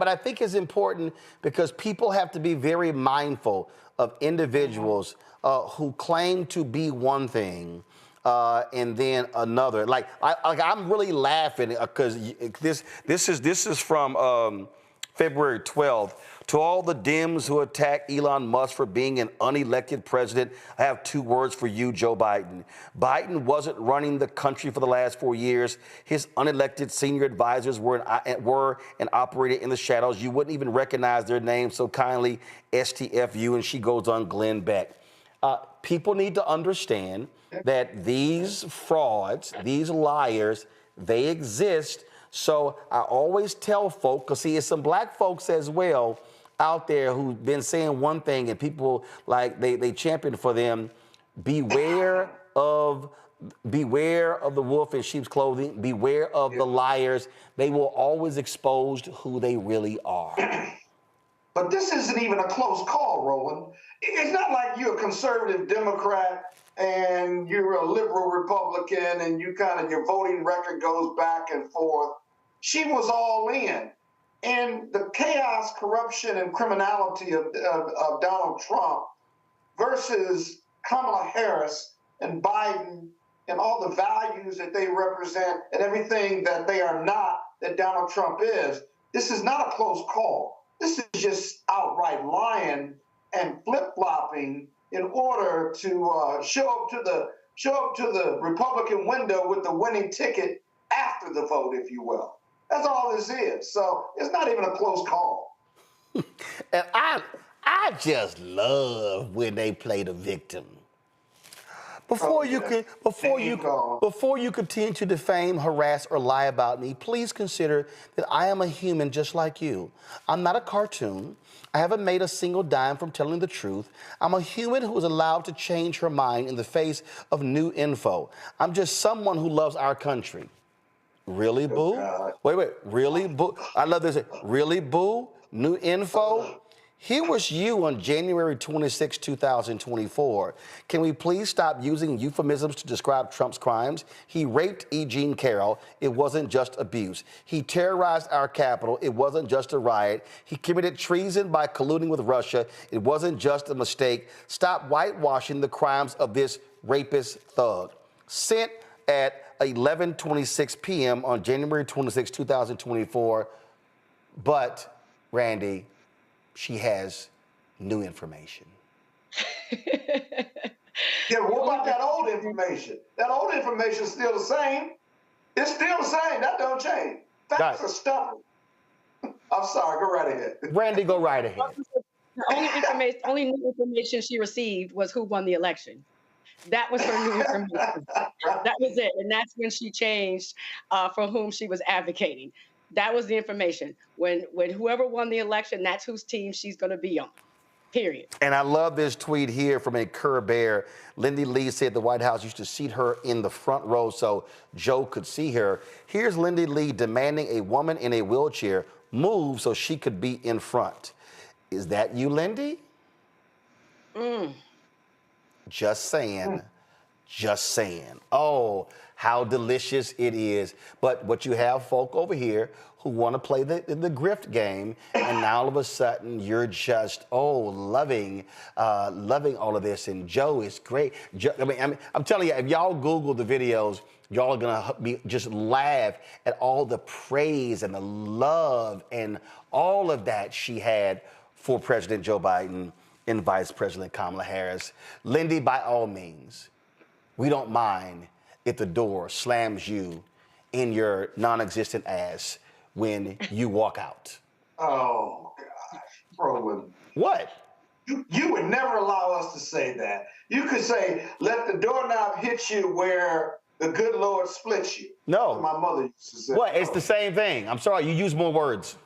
I think it's important because people have to be very mindful of individuals who claim to be one thing and then another. I'm really laughing because this is from February 12th. To all the Dems who attack Elon Musk for being an unelected president, I have two words for you, Joe Biden. Biden wasn't running the country for the last 4 years. His unelected senior advisors were and operated in the shadows. You wouldn't even recognize their names so kindly, STFU, and she goes on Glenn Beck. People need to understand that these frauds, these liars, they exist. So I always tell folk, because see, it's some black folks as well out there who've been saying one thing and people like they champion for them. Beware of the wolf in sheep's clothing. Beware of the liars. They will always expose who they really are. But this isn't even a close call, Roland. It's not like you're a conservative Democrat and you're a liberal Republican and your voting record goes back and forth. She was all in. And the chaos, corruption, and criminality of Donald Trump versus Kamala Harris and Biden and all the values that they represent and everything that they are not, that Donald Trump is, this is not a close call. This is just outright lying and flip-flopping in order to show up to the Republican window with the winning ticket after the vote, if you will. That's all this is. So it's not even a close call. And I just love when they play the victim. Before you continue to defame, harass, or lie about me, please consider that I am a human just like you. I'm not a cartoon. I haven't made a single dime from telling the truth. I'm a human who is allowed to change her mind in the face of new info. I'm just someone who loves our country. Really, boo? Wait, really, boo? I love this. Really, boo? New info? Here was you on January 26, 2024. Can we please stop using euphemisms to describe Trump's crimes? He raped E. Jean Carroll. It wasn't just abuse. He terrorized our capital. It wasn't just a riot. He committed treason by colluding with Russia. It wasn't just a mistake. Stop whitewashing the crimes of this rapist thug. Sent at 11:26 p.m. on January 26, 2024. But, Randy, she has new information. Yeah, what about that old information? That old information is still the same. It's still the same. That don't change. Facts are stubborn. I'm sorry. Go right ahead. Randy, go right ahead. The only new information she received was who won the election. That was her new information. That was it. And that's when she changed for whom she was advocating. That was the information. When whoever won the election, that's whose team she's going to be on. period. And I love this tweet here from a Kerr Bear. Lindy Lee said the White House used to seat her in the front row so Joe could see her. Here's Lindy Lee demanding a woman in a wheelchair move so she could be in front. Is that you, Lindy? Just saying. Just saying. Oh, how delicious it is. But you have folk over here who want to play the grift game, and now all of a sudden you're just, loving all of this. And Joe is great. I'm telling you, if y'all Google the videos, y'all are gonna just laugh at all the praise and the love and all of that she had for President Joe Biden and Vice President Kamala Harris. Lindy, by all means, we don't mind if the door slams you in your non-existent ass when you walk out. Oh, gosh, Roland. What? You would never allow us to say that. You could say, let the doorknob hit you where the good Lord splits you. No. My mother used to say. What? It's the same thing. I'm sorry, you use more words.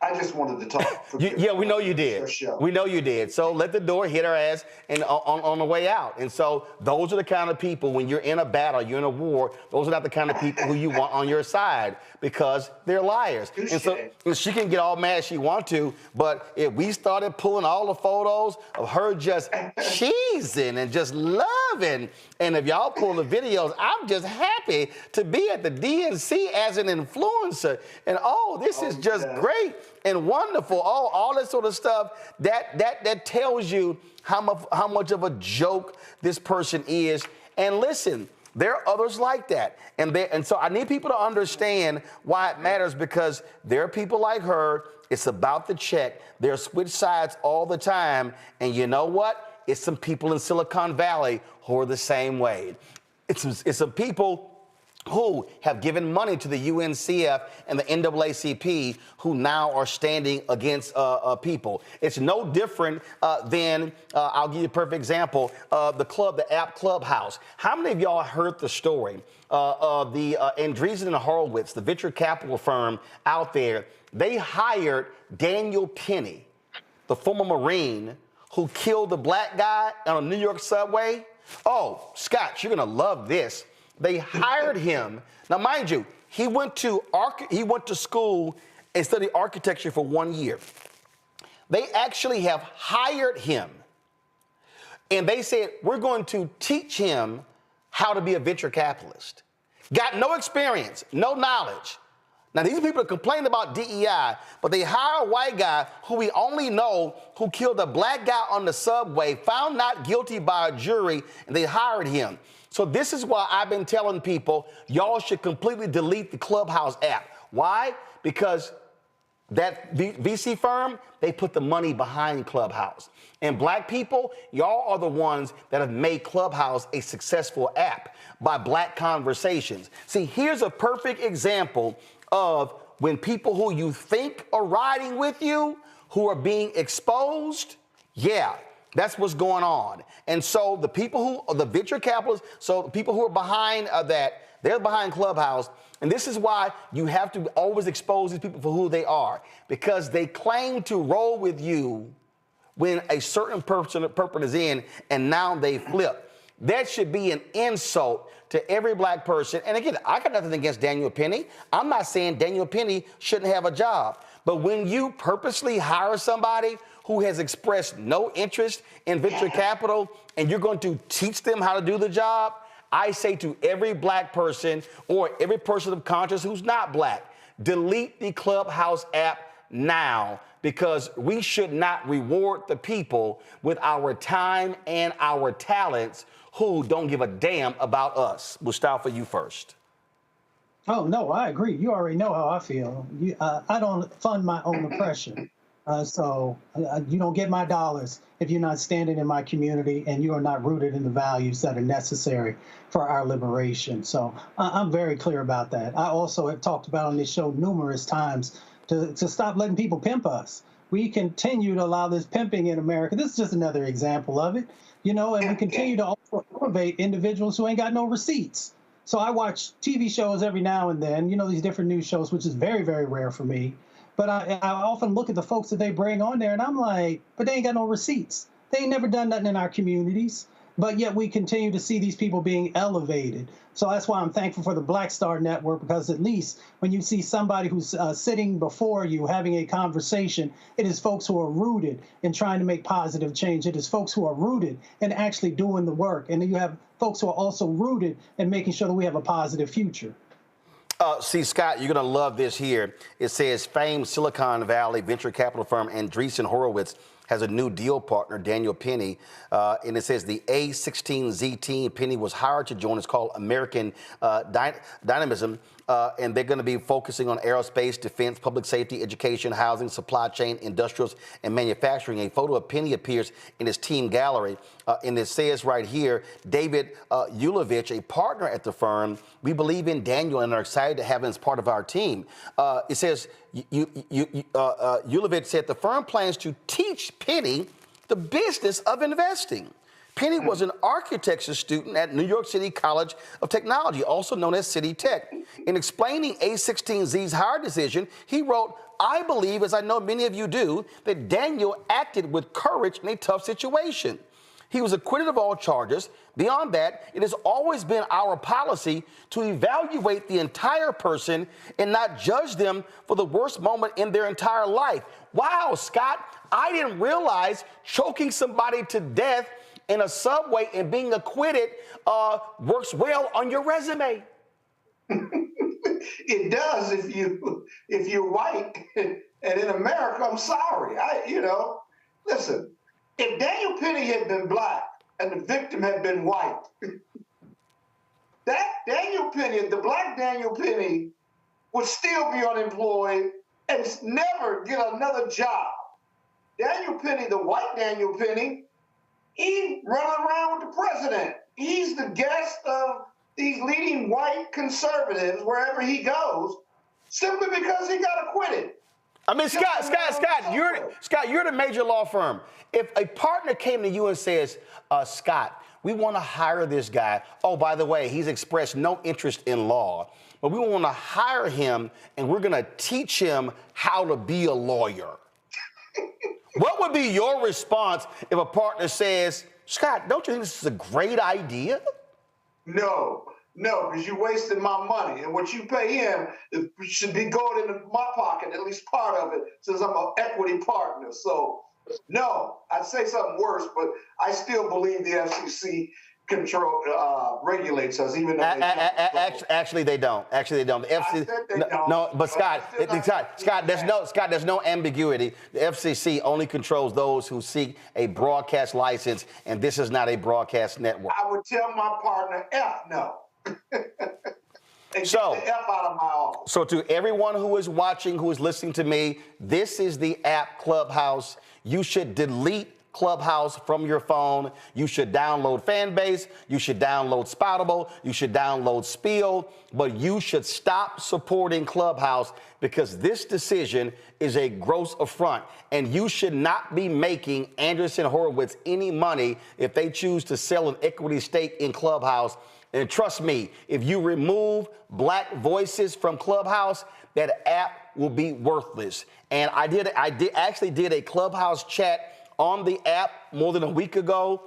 I just wanted to talk. Yeah, we know you did. We know you did. So let the door hit her ass and on the way out. And so those are the kind of people, when you're in a battle, you're in a war, those are not the kind of people who you want on your side because they're liars. And so she can get all mad she wants to, but if we started pulling all the photos of her just cheesing and just loving, and if y'all pull the videos, I'm just happy to be at the DNC as an influencer. And this is just great and wonderful. All that sort of stuff that tells you how much of a joke this person is. And listen, there are others like that. And so I need people to understand why it matters, because there are people like her. It's about the check. They're switch sides all the time. And you know what? It's some people in Silicon Valley who are the same way. It's some people who have given money to the UNCF and the NAACP who now are standing against people. It's no different than, I'll give you a perfect example, the app Clubhouse. How many of y'all heard the story of the Andreessen and Horowitz, the venture capital firm out there? They hired Daniel Penny, the former Marine who killed the black guy on a New York subway. Oh, Scott, you're gonna love this. They hired him. Now, mind you, he went to school and studied architecture for 1 year. They actually have hired him. And they said, we're going to teach him how to be a venture capitalist. Got no experience, no knowledge. Now, these people are complaining about DEI, but they hire a white guy who we only know who killed a black guy on the subway, found not guilty by a jury, and they hired him. So this is why I've been telling people, y'all should completely delete the Clubhouse app. Why? Because that VC firm, they put the money behind Clubhouse. And black people, y'all are the ones that have made Clubhouse a successful app by black conversations. See, here's a perfect example of when people who you think are riding with you, who are being exposed, that's what's going on. And so the people who are the venture capitalists, so the people who are behind that, they're behind Clubhouse. And this is why you have to always expose these people for who they are, because they claim to roll with you when a certain person is in, and now they flip. That should be an insult to every black person. And again, I got nothing against Daniel Penny. I'm not saying Daniel Penny shouldn't have a job. But when you purposely hire somebody who has expressed no interest in venture capital, and you're going to teach them how to do the job, I say to every black person or every person of conscience who's not black, delete the Clubhouse app now, because we should not reward the people with our time and our talents who don't give a damn about us. Mustafa, you first. Oh, no, I agree. You already know how I feel. I don't fund my own oppression. So you don't get my dollars if you're not standing in my community and you are not rooted in the values that are necessary for our liberation. So I'm very clear about that. I also have talked about on this show numerous times to stop letting people pimp us. We continue to allow this pimping in America. This is just another example of it, and we continue to also elevate individuals who ain't got no receipts. So I watch TV shows every now and then, these different news shows, which is very, very rare for me. But I often look at the folks that they bring on there, and I'm like, but they ain't got no receipts. They ain't never done nothing in our communities. But yet we continue to see these people being elevated. So that's why I'm thankful for the Black Star Network, because at least when you see somebody who's sitting before you having a conversation, it is folks who are rooted in trying to make positive change. It is folks who are rooted in actually doing the work. And then you have folks who are also rooted in making sure that we have a positive future. See, Scott, you're going to love this here. It says famed Silicon Valley venture capital firm Andreessen Horowitz has a new deal partner, Daniel Penny, and it says the A16Z team. Penny was hired to join. It's called American Dynamism, and they're going to be focusing on aerospace, defense, public safety, education, housing, supply chain, industrials, and manufacturing. A photo of Penny appears in his team gallery, and it says right here, David Ulovich, a partner at the firm. We believe in Daniel and are excited to have him as part of our team. It says, Ulovich said the firm plans to teach Penny the business of investing. Penny was an architecture student at New York City College of Technology, also known as City Tech. In explaining A16Z's hire decision, he wrote, I believe, as I know many of you do, that Daniel acted with courage in a tough situation. He was acquitted of all charges. Beyond that, it has always been our policy to evaluate the entire person and not judge them for the worst moment in their entire life. Wow, Scott, I didn't realize choking somebody to death in a subway and being acquitted works well on your resume. It does if you're white. And in America, I'm sorry. Listen, if Daniel Penny had been black and the victim had been white, that Daniel Penny, the black Daniel Penny, would still be unemployed and never get another job. Daniel Penny, the white Daniel Penny, he running around with the president. He's the guest of these leading white conservatives wherever he goes, simply because he got acquitted. I mean, Scott, you're the major law firm. If a partner came to you and says, Scott, we want to hire this guy. Oh, by the way, he's expressed no interest in law, but we want to hire him and we're going to teach him how to be a lawyer. What would be your response if a partner says, Scott, don't you think this is a great idea? No, because you're wasting my money. And what you pay him should be going into my pocket, at least part of it, since I'm an equity partner. So, no, I'd say something worse, but I still believe the FCC regulates us, even though actually they don't. Actually, they don't. The FCC, no, but Scott, there's no ambiguity. The FCC only controls those who seek a broadcast license, and this is not a broadcast network. I would tell my partner, F no. And so, get the F out of my office. So to everyone who is watching, who is listening to me, this is the app Clubhouse. You should delete Clubhouse from your phone. You should download Fanbase. You should download Spoutable. You should download Spiel. But you should stop supporting Clubhouse because this decision is a gross affront. And you should not be making Andreessen Horowitz any money if they choose to sell an equity stake in Clubhouse. And trust me, if you remove black voices from Clubhouse, that app will be worthless. And I actually did a Clubhouse chat on the app more than a week ago,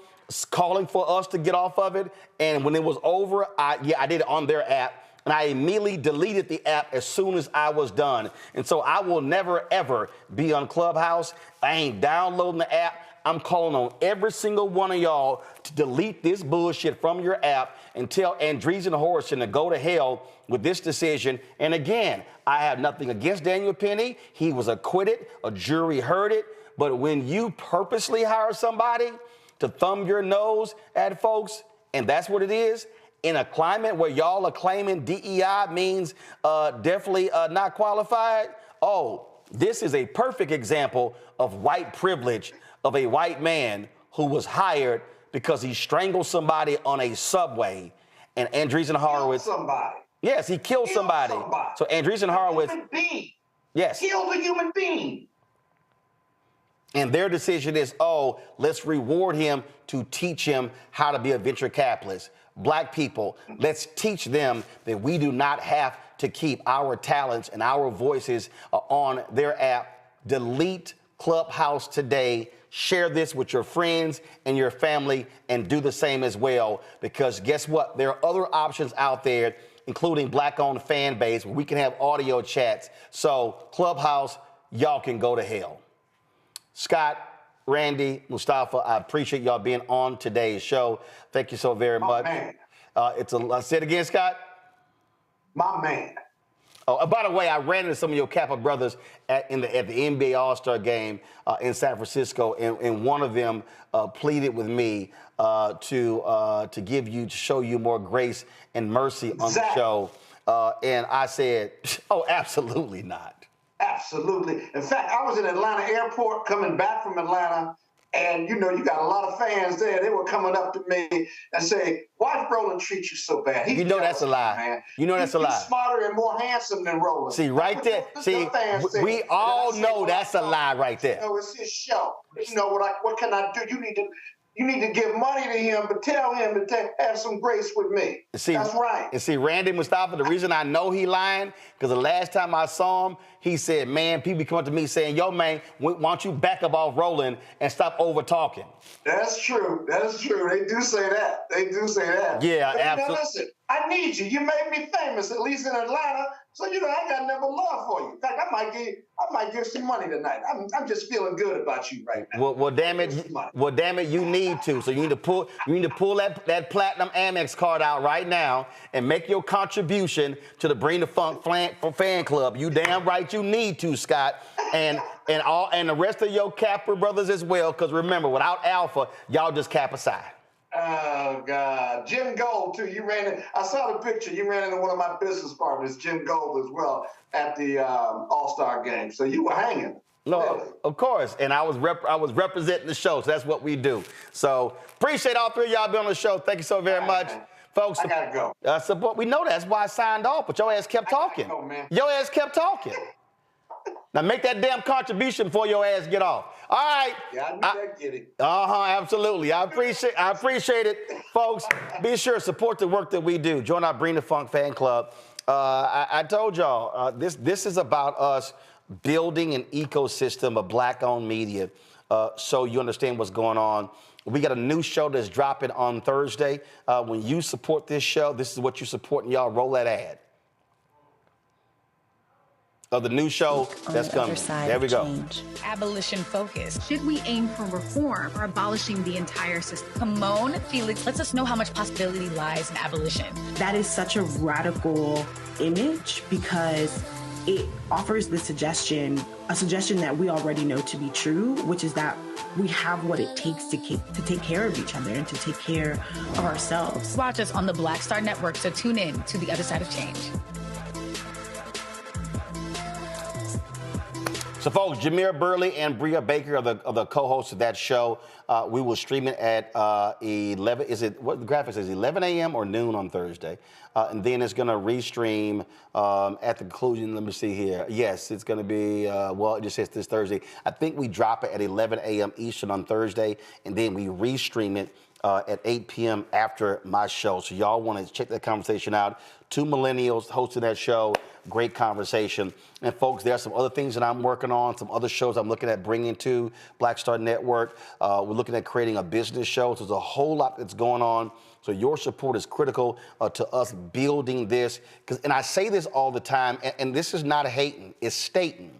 calling for us to get off of it. And when it was over, I did it on their app. And I immediately deleted the app as soon as I was done. And so I will never, ever be on Clubhouse. I ain't downloading the app. I'm calling on every single one of y'all to delete this bullshit from your app and tell Andreessen Horowitz to go to hell with this decision. And again, I have nothing against Daniel Penny. He was acquitted. A jury heard it. But when you purposely hire somebody to thumb your nose at folks, and that's what it is, in a climate where y'all are claiming DEI means definitely not qualified, this is a perfect example of white privilege of a white man who was hired because he strangled somebody on a subway. And Andreessen Horowitz... Killed somebody. Yes, he killed somebody. So Andreessen Horowitz... Human being. Yes. Killed a human being. And their decision is, let's reward him to teach him how to be a venture capitalist. Black people, let's teach them that we do not have to keep our talents and our voices on their app. Delete Clubhouse today. Share this with your friends and your family and do the same as well, because guess what? There are other options out there, including Black-owned fan base, where we can have audio chats. So Clubhouse, y'all can go to hell. Scott, Randy, Mustafa, I appreciate y'all being on today's show. Thank you so very much. Man. Say it again, Scott. My man. Oh, by the way, I ran into some of your Kappa brothers at the NBA All-Star game in San Francisco, and one of them pleaded with me to show you more grace and mercy on the show. And I said, oh, absolutely not. Absolutely. In fact, I was in Atlanta airport coming back from Atlanta, and you got a lot of fans there. They were coming up to me and say, "Why did Roland treat you so bad?" That's a lie. Man. That's a lie. He's smarter and more handsome than Roland. See, right there. See, we all know that's a lie right there. It's his show. What can I do? You need to give money to him, but tell him to have some grace with me. That's right. And see, Randy Mustafa, the reason I know he lying, because the last time I saw him, he said, man, people come up to me saying, yo, man, why don't you back up off Roland and stop over-talking? That's true. That's true. They do say that. Yeah, absolutely. Listen, I need you. You made me famous, at least in Atlanta. So, I got never love for you. In fact, I might give some money tonight. I'm just feeling good about you right now. Well, damn it, you need to. So you need to pull that platinum Amex card out right now and make your contribution to the Bring the Funk fan club. You damn right you need to, Scott. And the rest of your Kappa brothers as well, because remember, without Alpha, y'all just Kappa Psi. Oh, God. Jim Gold, too. I saw the picture. You ran into one of my business partners, Jim Gold, as well, at the All-Star game. So you were hanging. No, of course. And I was representing the show, so that's what we do. So appreciate all three of y'all being on the show. Thank you so very much. Man. Folks, I gotta go. We know that's why I signed off, but your ass kept talking. Your ass kept talking. Now make that damn contribution before your ass get off. All right. Yeah, I knew that, Giddy. Absolutely. I appreciate it, folks. Be sure to support the work that we do. Join our Bring the Funk fan club. I told y'all this is about us building an ecosystem of Black-owned media, so you understand what's going on. We got a new show that's dropping on Thursday. When you support this show, this is what you're supporting. Y'all roll that ad. Of the new show that's coming. There we go. Abolition focus. Should we aim for reform or abolishing the entire system? Kimon Felix lets us know how much possibility lies in abolition. That is such a radical image because it offers a suggestion that we already know to be true, which is that we have what it takes to take care of each other and to take care of ourselves. Watch us on the Black Star Network, so tune in to The Other Side of Change. So, folks, Jameer Burley and Bria Baker are the co-hosts of that show. We will stream it at 11. Is it what the graphic says? 11 a.m. or noon on Thursday, and then it's going to restream at the conclusion. Let me see here. Yes, it's going to be. It just says this Thursday. I think we drop it at 11 a.m. Eastern on Thursday, and then we restream it at 8 p.m. after my show. So y'all want to check that conversation out. Two millennials hosting that show. Great conversation. And folks, there are some other things that I'm working on, some other shows I'm looking at bringing to Black Star Network. We're looking at creating a business show. So there's a whole lot that's going on. So your support is critical to us building this. And I say this all the time, and this is not hating, it's stating.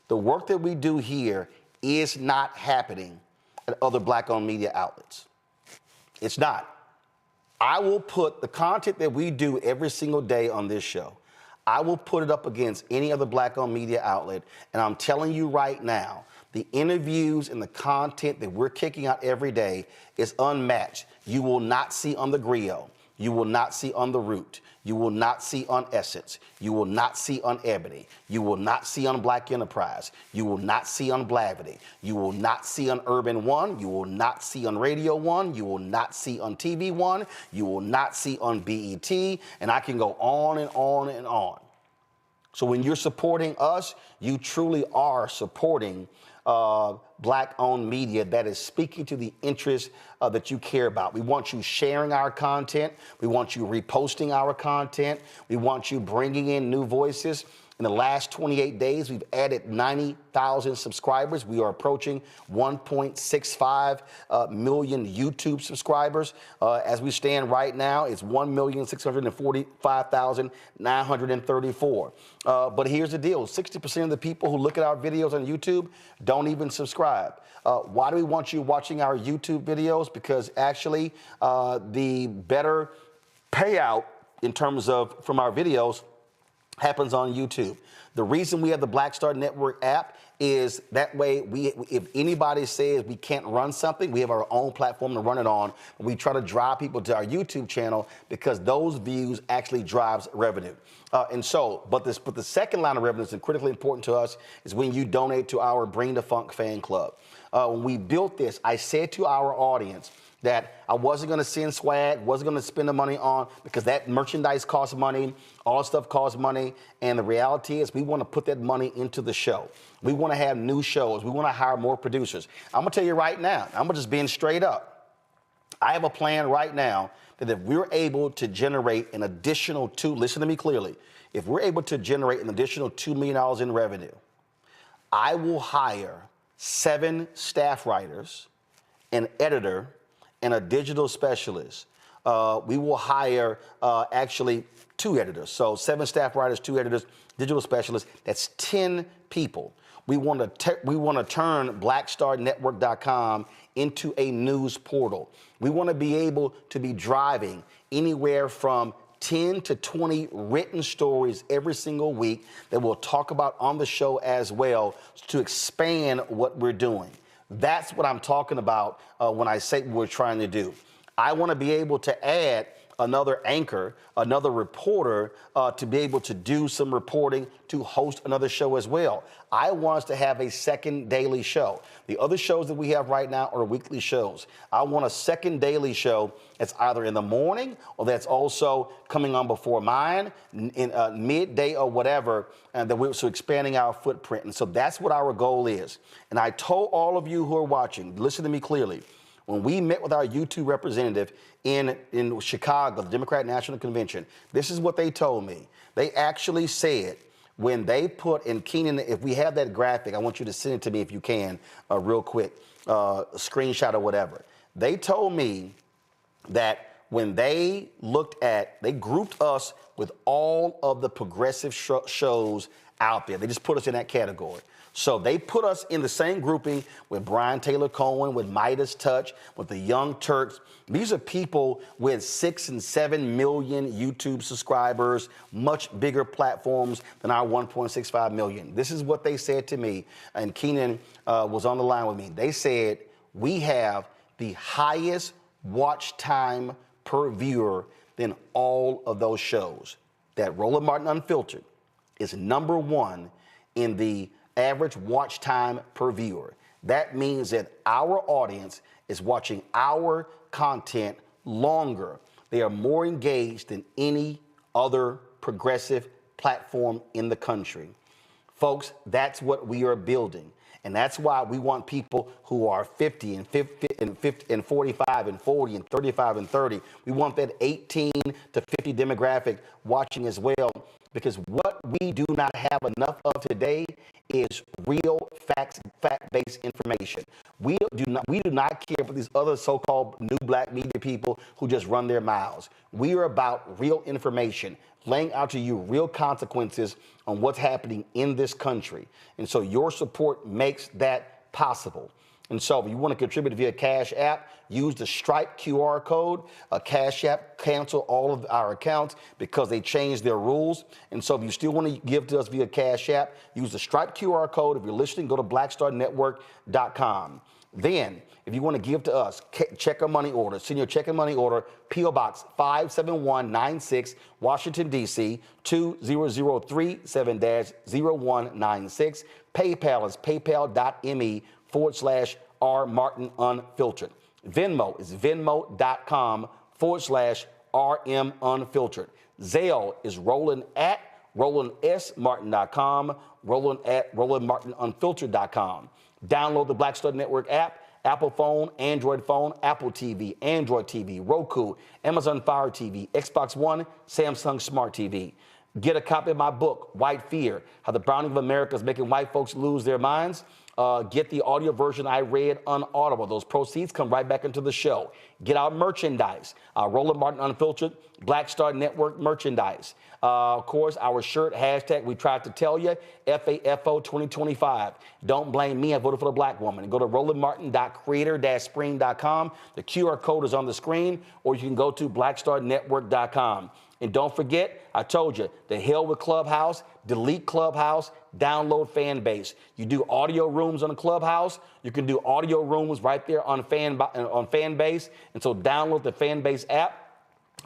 The work that we do here is not happening at other Black-owned media outlets. It's not. I will put the content that we do every single day on this show, I will put it up against any other Black-owned media outlet, and I'm telling you right now, the interviews and the content that we're kicking out every day is unmatched. You will not see on The Griot. You will not see on The Root. You will not see on Essence. You will not see on Ebony. You will not see on Black Enterprise. You will not see on Blavity. You will not see on Urban One. You will not see on Radio One. You will not see on TV One. You will not see on BET. And I can go on and on and on. So when you're supporting us, you truly are supporting Black-owned media that is speaking to the interests that you care about. We want you sharing our content. We want you reposting our content. We want you bringing in new voices. In the last 28 days, we've added 90,000 subscribers. We are approaching 1.65 million YouTube subscribers. As we stand right now, it's 1,645,934. But here's the deal. 60% of the people who look at our videos on YouTube don't even subscribe. Why do we want you watching our YouTube videos? Because actually, the better payout in terms of from our videos happens on YouTube. The reason we have the Black Star Network app is that way if anybody says we can't run something, we have our own platform to run it on. We try to drive people to our YouTube channel because those views actually drives revenue. But the second line of revenue is critically important to us is when you donate to our Bring the Funk fan club. When we built this, I said to our audience that I wasn't going to send swag, wasn't going to spend the money on, because that merchandise costs money, all stuff costs money, and the reality is we want to put that money into the show. We want to have new shows. We want to hire more producers. I'm going to tell you right now, I'm just being straight up. I have a plan right now that if we're able to generate an additional listen to me clearly, if we're able to generate an additional $2 million in revenue, I will hire 7 staff writers, an editor, and a digital specialist. We will hire actually 2 editors. So 7 staff writers, 2 editors, digital specialists. That's 10 people. We want to turn blackstarnetwork.com into a news portal. We want to be able to be driving anywhere from 10 to 20 written stories every single week that we'll talk about on the show as well to expand what we're doing. That's what I'm talking about when I say what we're trying to do. I want to be able to add another anchor, another reporter to be able to do some reporting, to host another show as well. I want us to have a second daily show. The other shows that we have right now are weekly shows. I want a second daily show that's either in the morning or that's also coming on before mine, in midday or whatever, and that we're so expanding our footprint. And so that's what our goal is. And I told all of you who are watching, listen to me clearly. When we met with our YouTube representative in Chicago, the Democratic National Convention, this is what they told me. They actually said when they put in Keenan, if we have that graphic, I want you to send it to me if you can, real quick, a screenshot or whatever. They told me that when they they grouped us with all of the progressive shows out there. They just put us in that category. So they put us in the same grouping with Brian Taylor Cohen, with Midas Touch, with the Young Turks. These are people with 6 and 7 million YouTube subscribers, much bigger platforms than our 1.65 million. This is what they said to me, and Keenan was on the line with me. They said, we have the highest watch time per viewer than all of those shows. That Roland Martin Unfiltered is #1 in the average watch time per viewer. That means that our audience is watching our content longer. They are more engaged than any other progressive platform in the country. Folks, that's what we are building. And that's why we want people who are 50 and 45 and 40 and 35 and 30. We want that 18 to 50 demographic watching as well, because what we do not have enough of today is real fact-based information. We do not care for these other so-called new black media people who just run their mouths. We are about real information, laying out to you real consequences on what's happening in this country. And so your support makes that possible. And so if you want to contribute via Cash App, use the Stripe QR code. Cash App cancel all of our accounts because they changed their rules. And so if you still want to give to us via Cash App, use the Stripe QR code. If you're listening, go to blackstarnetwork.com. Then, if you want to give to us, check a money order. Send your check and money order, P.O. Box 57196, Washington, D.C., 20037-0196. PayPal is paypal.me/rmartinunfiltered. Venmo is venmo.com/rmunfiltered. Zelle is Roland@RolandSMartin.com, Roland@RolandMartinUnfiltered.com. Download the Black Star Network app, Apple phone, Android phone, Apple TV, Android TV, Roku, Amazon Fire TV, Xbox One, Samsung Smart TV. Get a copy of my book, White Fear, How the Browning of America is Making White Folks Lose Their Minds. Get the audio version I read on Audible. Those proceeds come right back into the show. Get our merchandise, Roland Martin Unfiltered, Black Star Network merchandise. Of course, our shirt, hashtag, we tried to tell you, FAFO 2025. Don't blame me, I voted for the black woman. Go to rolandmartin.creator-spring.com. The QR code is on the screen, or you can go to blackstarnetwork.com. And don't forget, I told you, the hell with Clubhouse, delete Clubhouse, download Fanbase. You do audio rooms on the Clubhouse, you can do audio rooms right there on Fanbase. And so download the Fanbase app.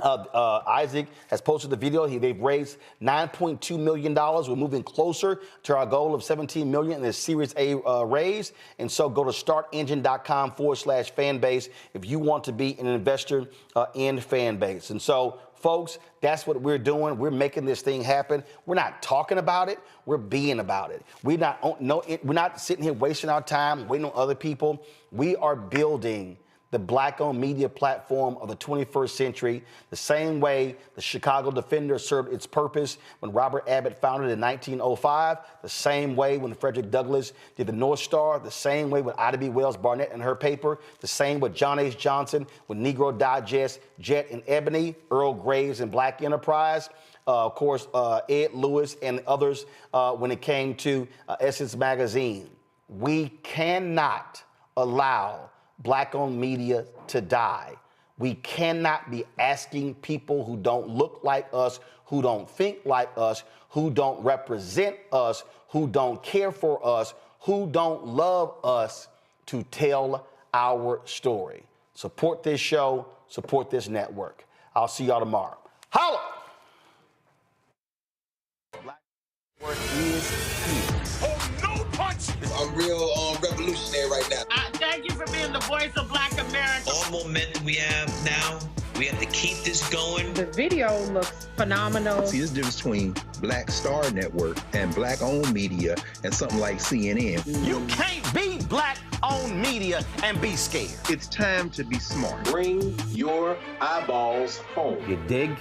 Isaac has posted the video. They've raised $9.2 million. We're moving closer to our goal of $17 million in this Series A raise. And so go to startengine.com/Fanbase if you want to be an investor in Fanbase. And so, folks, that's what we're doing. We're making this thing happen. We're not talking about it. We're being about it. We're not sitting here wasting our time waiting on other people. We are building the black-owned media platform of the 21st century, the same way the Chicago Defender served its purpose when Robert Abbott founded it in 1905, the same way when Frederick Douglass did the North Star, the same way with Ida B. Wells Barnett and her paper, the same with John H. Johnson with Negro Digest, Jet and Ebony, Earl Graves and Black Enterprise, of course, Ed Lewis and others when it came to Essence Magazine. We cannot allow black-owned media to die. We cannot be asking people who don't look like us, who don't think like us, who don't represent us, who don't care for us, who don't love us to tell our story. Support this show, support this network. I'll see y'all tomorrow. Holla! Black Network is here. Oh, no punch! I'm real revolutionary right now. Thank you for being the voice of Black America. All momentum we have now, we have to keep this going. The video looks phenomenal. See, there's a difference between Black Star Network and black-owned media and something like CNN. You can't be black-owned media and be scared. It's time to be smart. Bring your eyeballs home. You dig?